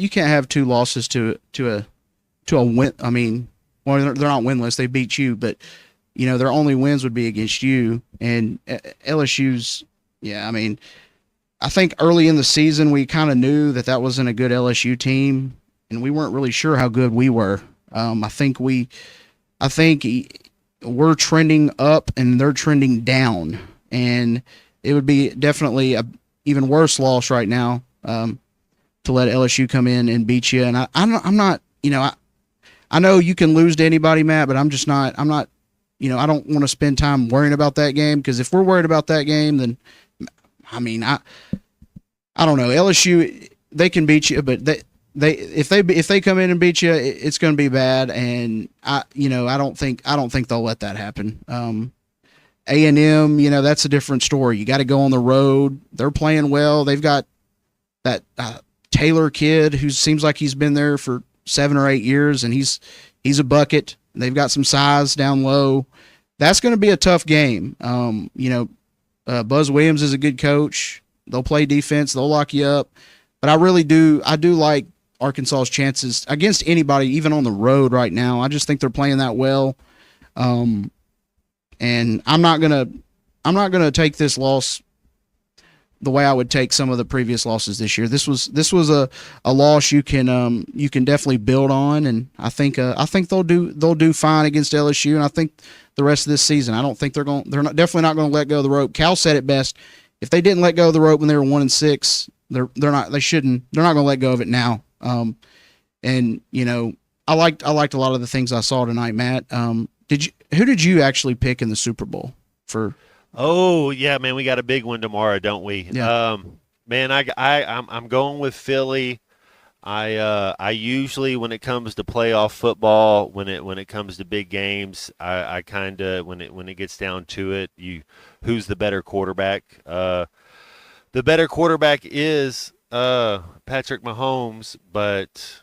can't have two losses to a win. Well, they're not winless; they beat you, but their only wins would be against you and LSU's. Yeah, I think early in the season we kind of knew that wasn't a good LSU team, and we weren't really sure how good we were. I think we're trending up and they're trending down, and it would be definitely a even worse loss right now to let LSU come in and beat you. And I'm not. I know you can lose to anybody, Matt, but I'm not. I don't want to spend time worrying about that game, because if we're worried about that game, then I don't know. LSU, they can beat you, but if they come in and beat you, it's going to be bad. And I don't think they'll let that happen. A&M, that's a different story. You got to go on the road. They're playing well. They've got that Taylor kid who seems like he's been there for 7 or 8 years, and he's a bucket. They've got some size down low. That's going to be a tough game. Buzz Williams is a good coach. They'll play defense. They'll lock you up. But I do like Arkansas's chances against anybody, even on the road right now. I just think they're playing that well. And I'm not gonna take this loss the way I would take some of the previous losses this year. This was a loss you can definitely build on, and I think they'll do fine against LSU, and I think the rest of this season. I don't think they're definitely not going to let go of the rope. Cal said it best. If they didn't let go of the rope when they were 1-6, they're not going to let go of it now. I liked a lot of the things I saw tonight, Matt. Who did you actually pick in the Super Bowl for? Oh yeah, man, we got a big one tomorrow, don't we? Yeah. Man, I'm going with Philly. I usually, when it comes to playoff football, when it comes to big games, I kind of, when it gets down to it, who's the better quarterback? The better quarterback is Patrick Mahomes, but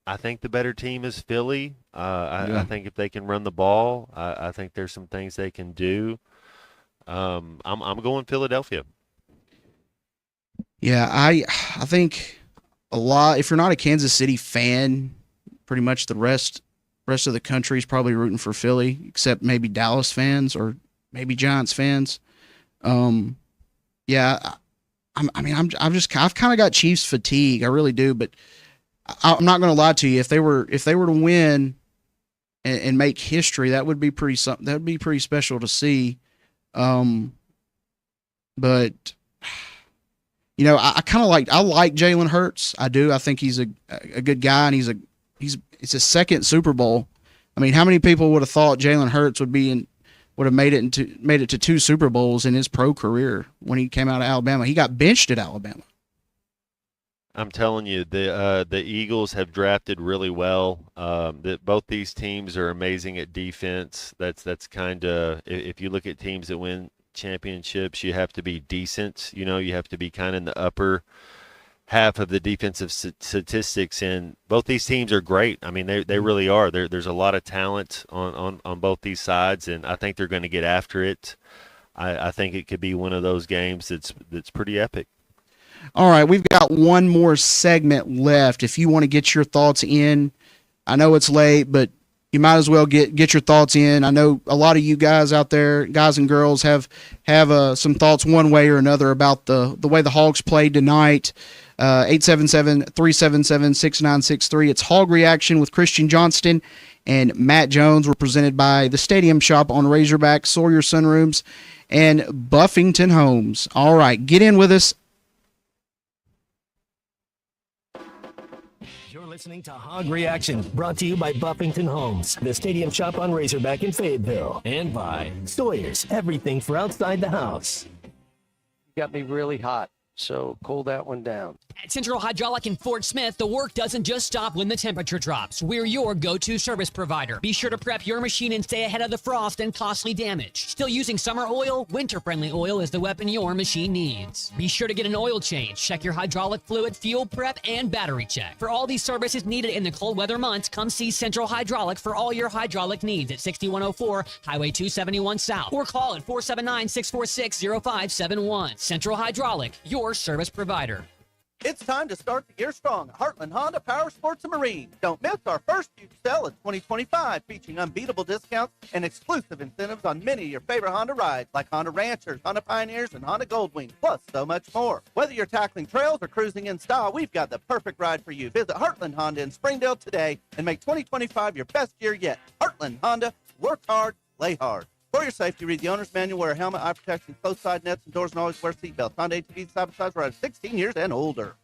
I think the better team is Philly. I think if they can run the ball, I think there's some things they can do. I'm going Philadelphia. Yeah, I think a lot. If you're not a Kansas City fan, pretty much the rest of the country is probably rooting for Philly, except maybe Dallas fans or maybe Giants fans. Yeah, I've kind of got Chiefs fatigue. I really do, but I'm not going to lie to you. If they were to win and make history, that would be pretty special to see. But I kind of like Jalen Hurts. I do. I think he's a good guy, and it's his second Super Bowl. I mean, how many people would have thought Jalen Hurts would have made it to 2 Super Bowls in his pro career when he came out of Alabama? He got benched at Alabama. I'm telling you, the Eagles have drafted really well. Both these teams are amazing at defense. That's kind of, if you look at teams that win championships, you have to be decent. You have to be kind of in the upper half of the defensive statistics, and both these teams are great. I mean, they really are. There's a lot of talent on both these sides, and I think they're going to get after it. I think it could be one of those games that's pretty epic. All right, we've got one more segment left. If you want to get your thoughts in, I know it's late, but you might as well get your thoughts in. I know a lot of you guys out there, guys and girls, have some thoughts one way or another about the way the Hogs played tonight. 877-377-6963. It's Hog Reaction with Christian Johnston and Matt Jones. We're presented by the Stadium Shop on Razorback, Sawyer Sunrooms, and Buffington Homes. All right, get in with us. Listening to Hog Reaction, brought to you by Buffington Homes, the Stadium Shop on Razorback in Fayetteville, and by Sawyer's, everything for outside the house. Got me really hot, so cool that one down. At Central Hydraulic in Fort Smith, the work doesn't just stop when the temperature drops. We're your go-to service provider. Be sure to prep your machine and stay ahead of the frost and costly damage. Still using summer oil? Winter-friendly oil is the weapon your machine needs. Be sure to get an oil change. Check your hydraulic fluid, fuel prep, and battery check. For all these services needed in the cold weather months, come see Central Hydraulic for all your hydraulic needs at 6104 Highway 271 South, or call at 479-646-0571. Central Hydraulic, your service provider. It's time to start the year strong at Heartland Honda Power Sports and Marine. Don't miss our first huge sale in 2025, featuring unbeatable discounts and exclusive incentives on many of your favorite Honda rides, like Honda Ranchers, Honda Pioneers, and Honda Goldwing, plus so much more. Whether you're tackling trails or cruising in style, we've got the perfect ride for you. Visit Heartland Honda in Springdale today and make 2025 your best year yet. Heartland Honda, work hard, play hard. For your safety, read the owner's manual, wear a helmet, eye protection, close side nets and doors, and always wear seatbelts. Honda ATVs, side-by-sides, are 16 years and older.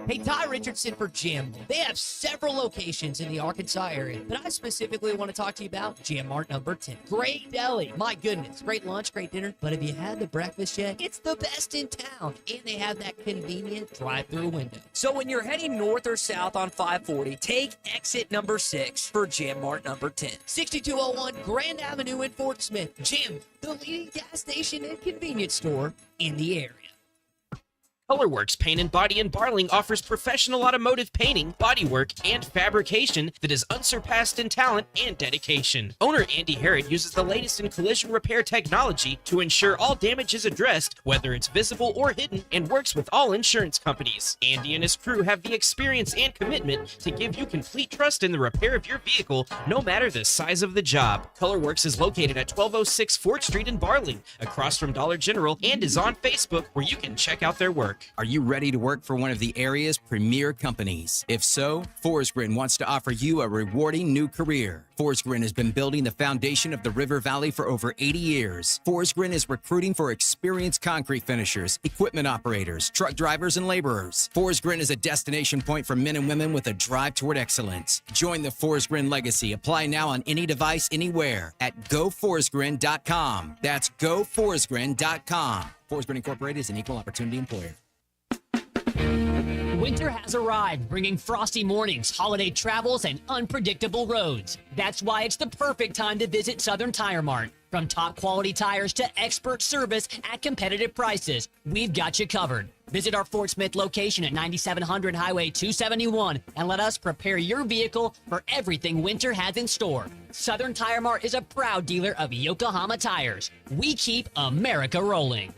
Hey, Ty Richardson for Jim. They have several locations in the Arkansas area, but I specifically want to talk to you about Jim Mart number 10. Great deli. My goodness. Great lunch, great dinner. But have you had the breakfast yet? It's the best in town. And they have that convenient drive-through window. So when you're heading north or south on 540, take exit number 6 for Jim Mart number 10. 6201 Grand Avenue in Fort Smith. Jim, the leading gas station and convenience store in the area. Colorworks Paint and Body in Barling offers professional automotive painting, bodywork, and fabrication that is unsurpassed in talent and dedication. Owner Andy Harrod uses the latest in collision repair technology to ensure all damage is addressed, whether it's visible or hidden, and works with all insurance companies. Andy and his crew have the experience and commitment to give you complete trust in the repair of your vehicle, no matter the size of the job. Colorworks is located at 1206 Fort Street in Barling, across from Dollar General, and is on Facebook, where you can check out their work. Are you ready to work for one of the area's premier companies? If so, Forsgren wants to offer you a rewarding new career. Forsgren has been building the foundation of the River Valley for over 80 years. Forsgren is recruiting for experienced concrete finishers, equipment operators, truck drivers, and laborers. Forsgren is a destination point for men and women with a drive toward excellence. Join the Forsgren legacy. Apply now on any device, anywhere at GoForsgren.com. That's GoForsgren.com. Forsgren Incorporated is an equal opportunity employer. Winter has arrived, bringing frosty mornings, holiday travels, and unpredictable roads. That's why it's the perfect time to visit Southern Tire Mart. From top quality tires to expert service at competitive prices, we've got you covered. Visit our Fort Smith location at 9700 Highway 271 and let us prepare your vehicle for everything winter has in store. Southern Tire Mart is a proud dealer of Yokohama tires. We keep America rolling.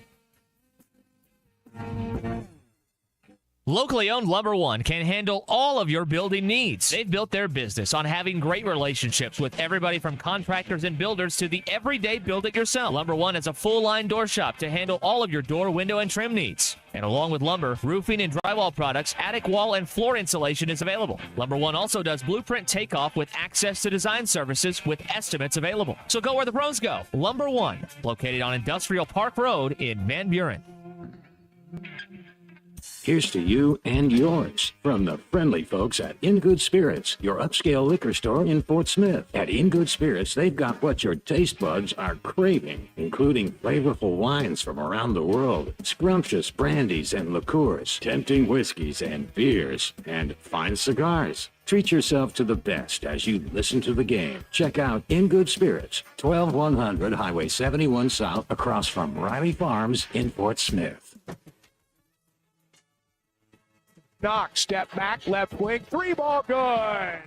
Locally owned Lumber One can handle all of your building needs. They've built their business on having great relationships with everybody from contractors and builders to the everyday build-it-yourself. Lumber One is a full-line door shop to handle all of your door, window, and trim needs. And along with lumber, roofing, and drywall products, attic wall and floor insulation is available. Lumber One also does blueprint takeoff with access to design services with estimates available. So go where the pros go. Lumber One, located on Industrial Park Road in Van Buren. Here's to you and yours from the friendly folks at In Good Spirits, your upscale liquor store in Fort Smith. At In Good Spirits, they've got what your taste buds are craving, including flavorful wines from around the world, scrumptious brandies and liqueurs, tempting whiskeys and beers, and fine cigars. Treat yourself to the best as you listen to the game. Check out In Good Spirits, 12100 Highway 71 South, across from Riley Farms in Fort Smith. Knox, step back, left wing, 3-ball good.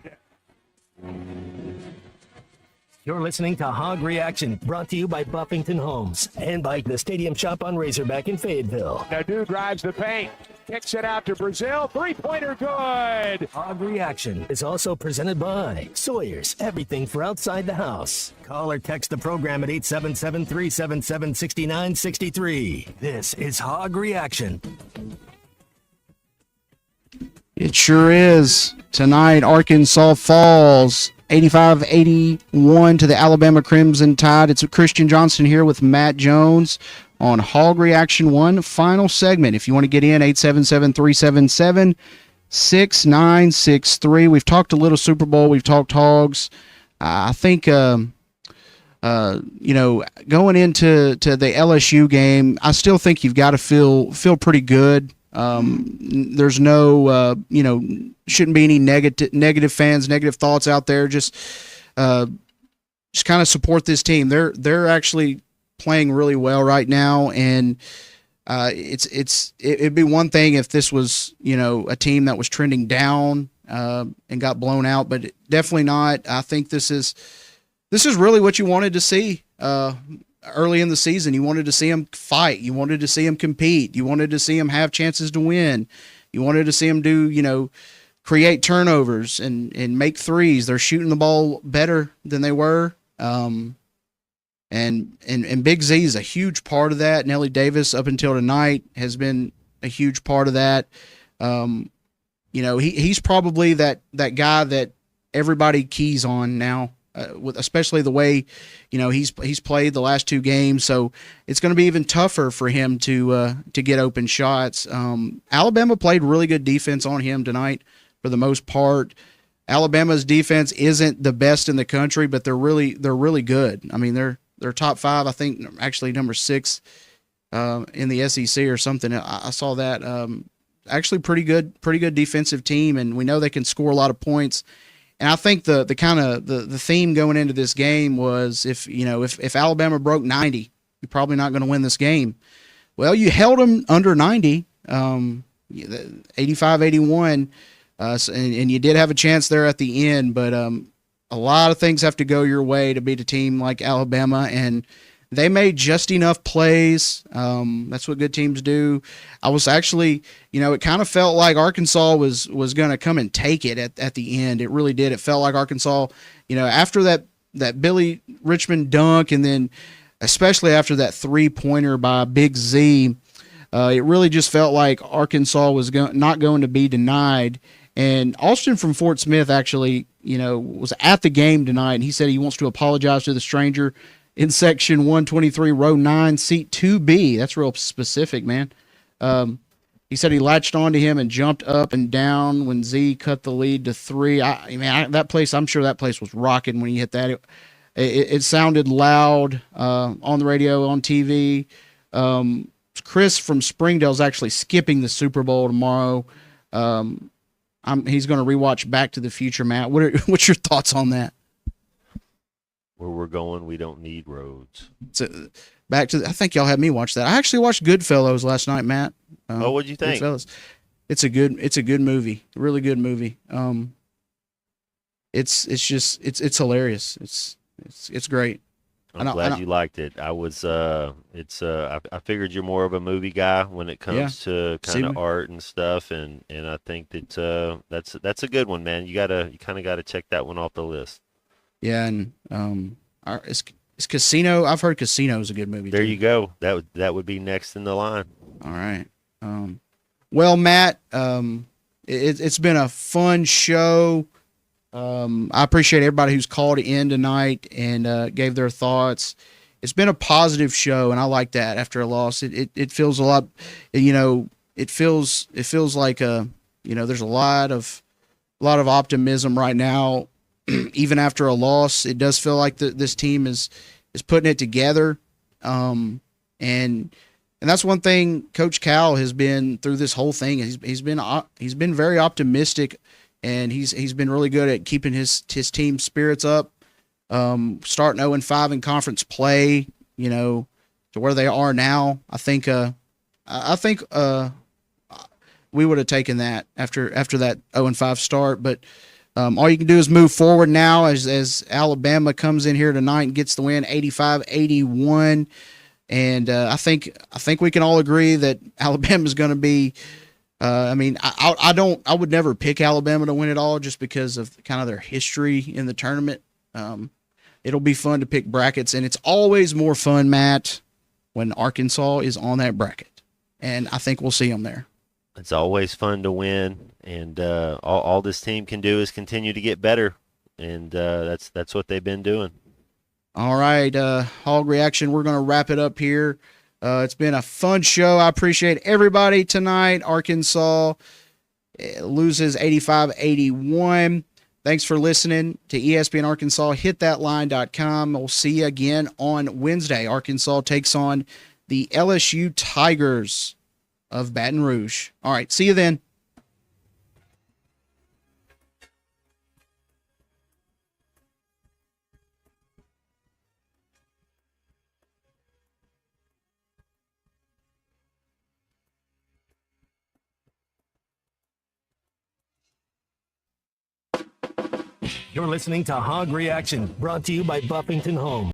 You're listening to Hog Reaction, brought to you by Buffington Homes and by the Stadium Shop on Razorback in Fayetteville. Nadu drives the paint, kicks it out to Brazil, 3-pointer good. Hog Reaction is also presented by Sawyer's, everything for outside the house. Call or text the program at 877-377-6963. This is Hog Reaction. It sure is. Tonight, Arkansas falls 85-81 to the Alabama Crimson Tide. It's Christian Johnson here with Matt Jones on Hog Reaction 1, final segment. If you want to get in, 877-377-6963. We've talked a little Super Bowl. We've talked Hogs. I think, going into the LSU game, I still think you've got to feel pretty good. There's no, shouldn't be any negative fans, negative thoughts out there. Just kind of support this team. They're actually playing really well right now, and it'd be one thing if this was a team that was trending down and got blown out, but definitely not. I think this is really what you wanted to see. Early in the season, you wanted to see them fight. You wanted to see them compete. You wanted to see them have chances to win. You wanted to see them do, create turnovers and make threes. They're shooting the ball better than they were. And Big Z is a huge part of that. Nelly Davis, up until tonight, has been a huge part of that. He's probably that guy that everybody keys on now. with especially the way, he's played the last 2 games. So it's going to be even tougher for him to get open shots. Alabama played really good defense on him tonight for the most part. Alabama's defense isn't the best in the country, but they're really good. I mean, they're top 5. I think actually number 6 in the SEC or something. I saw that. Actually, pretty good defensive team, and we know they can score a lot of points. And I think the kind of the theme going into this game was if Alabama broke 90, you're probably not going to win this game. Well, you held them under 90, 85-81, and you did have a chance there at the end. But a lot of things have to go your way to beat a team like Alabama, and they made just enough plays. That's what good teams do. I was actually, it kind of felt like Arkansas was going to come and take it at the end. It really did. It felt like Arkansas, after that Billy Richmond dunk, and then especially after that 3-pointer by Big Z, it really just felt like Arkansas was not going to be denied. And Austin from Fort Smith actually, was at the game tonight, and he said he wants to apologize to the stranger in section 123, row 9, seat 2B. That's real specific, man. He said he latched onto him and jumped up and down when Z cut the lead to 3. I'm sure that place was rocking when he hit that. It sounded loud on the radio, on TV. Chris from Springdale is actually skipping the Super Bowl tomorrow. He's going to rewatch Back to the Future, Matt. What's your thoughts on that? Where we're going, we don't need roads. I think y'all had me watch that. I actually watched Goodfellas last night, Matt. What'd you think? Goodfellas. It's a good movie. A really good movie. It's hilarious. It's great. I'm glad you liked it. I figured you're more of a movie guy when it comes to kind of art and stuff, and I think that that's a good one, man. You kind of gotta check that one off the list. Yeah, and is Casino? I've heard Casino is a good movie. There you go. That would be next in the line. All right. Well, Matt, it's been a fun show. I appreciate everybody who's called in tonight and gave their thoughts. It's been a positive show, and I like that. After a loss, it feels a lot. It feels like there's a lot of optimism right now. Even after a loss, it does feel like this team is putting it together, and that's one thing Coach Cal has been through this whole thing. He's been very optimistic, and he's been really good at keeping his team spirits up. Starting 0-5 in conference play, to where they are now. I think we would have taken that after that 0-5 start, but. All you can do is move forward now as Alabama comes in here tonight and gets the win 85-81. And I think we can all agree that Alabama is going to be I would never pick Alabama to win it all just because of kind of their history in the tournament. It'll be fun to pick brackets, and it's always more fun, Matt, when Arkansas is on that bracket. And I think we'll see them there. It's always fun to win, and all this team can do is continue to get better, and that's what they've been doing. All right, Hog Reaction, we're going to wrap it up here. It's been a fun show. I appreciate everybody tonight. Arkansas loses 85-81. Thanks for listening to ESPN Arkansas. HitThatLine.com. We'll see you again on Wednesday. Arkansas takes on the LSU Tigers of Baton Rouge. All right, see you then. You're listening to Hog Reaction, brought to you by Buffington Home.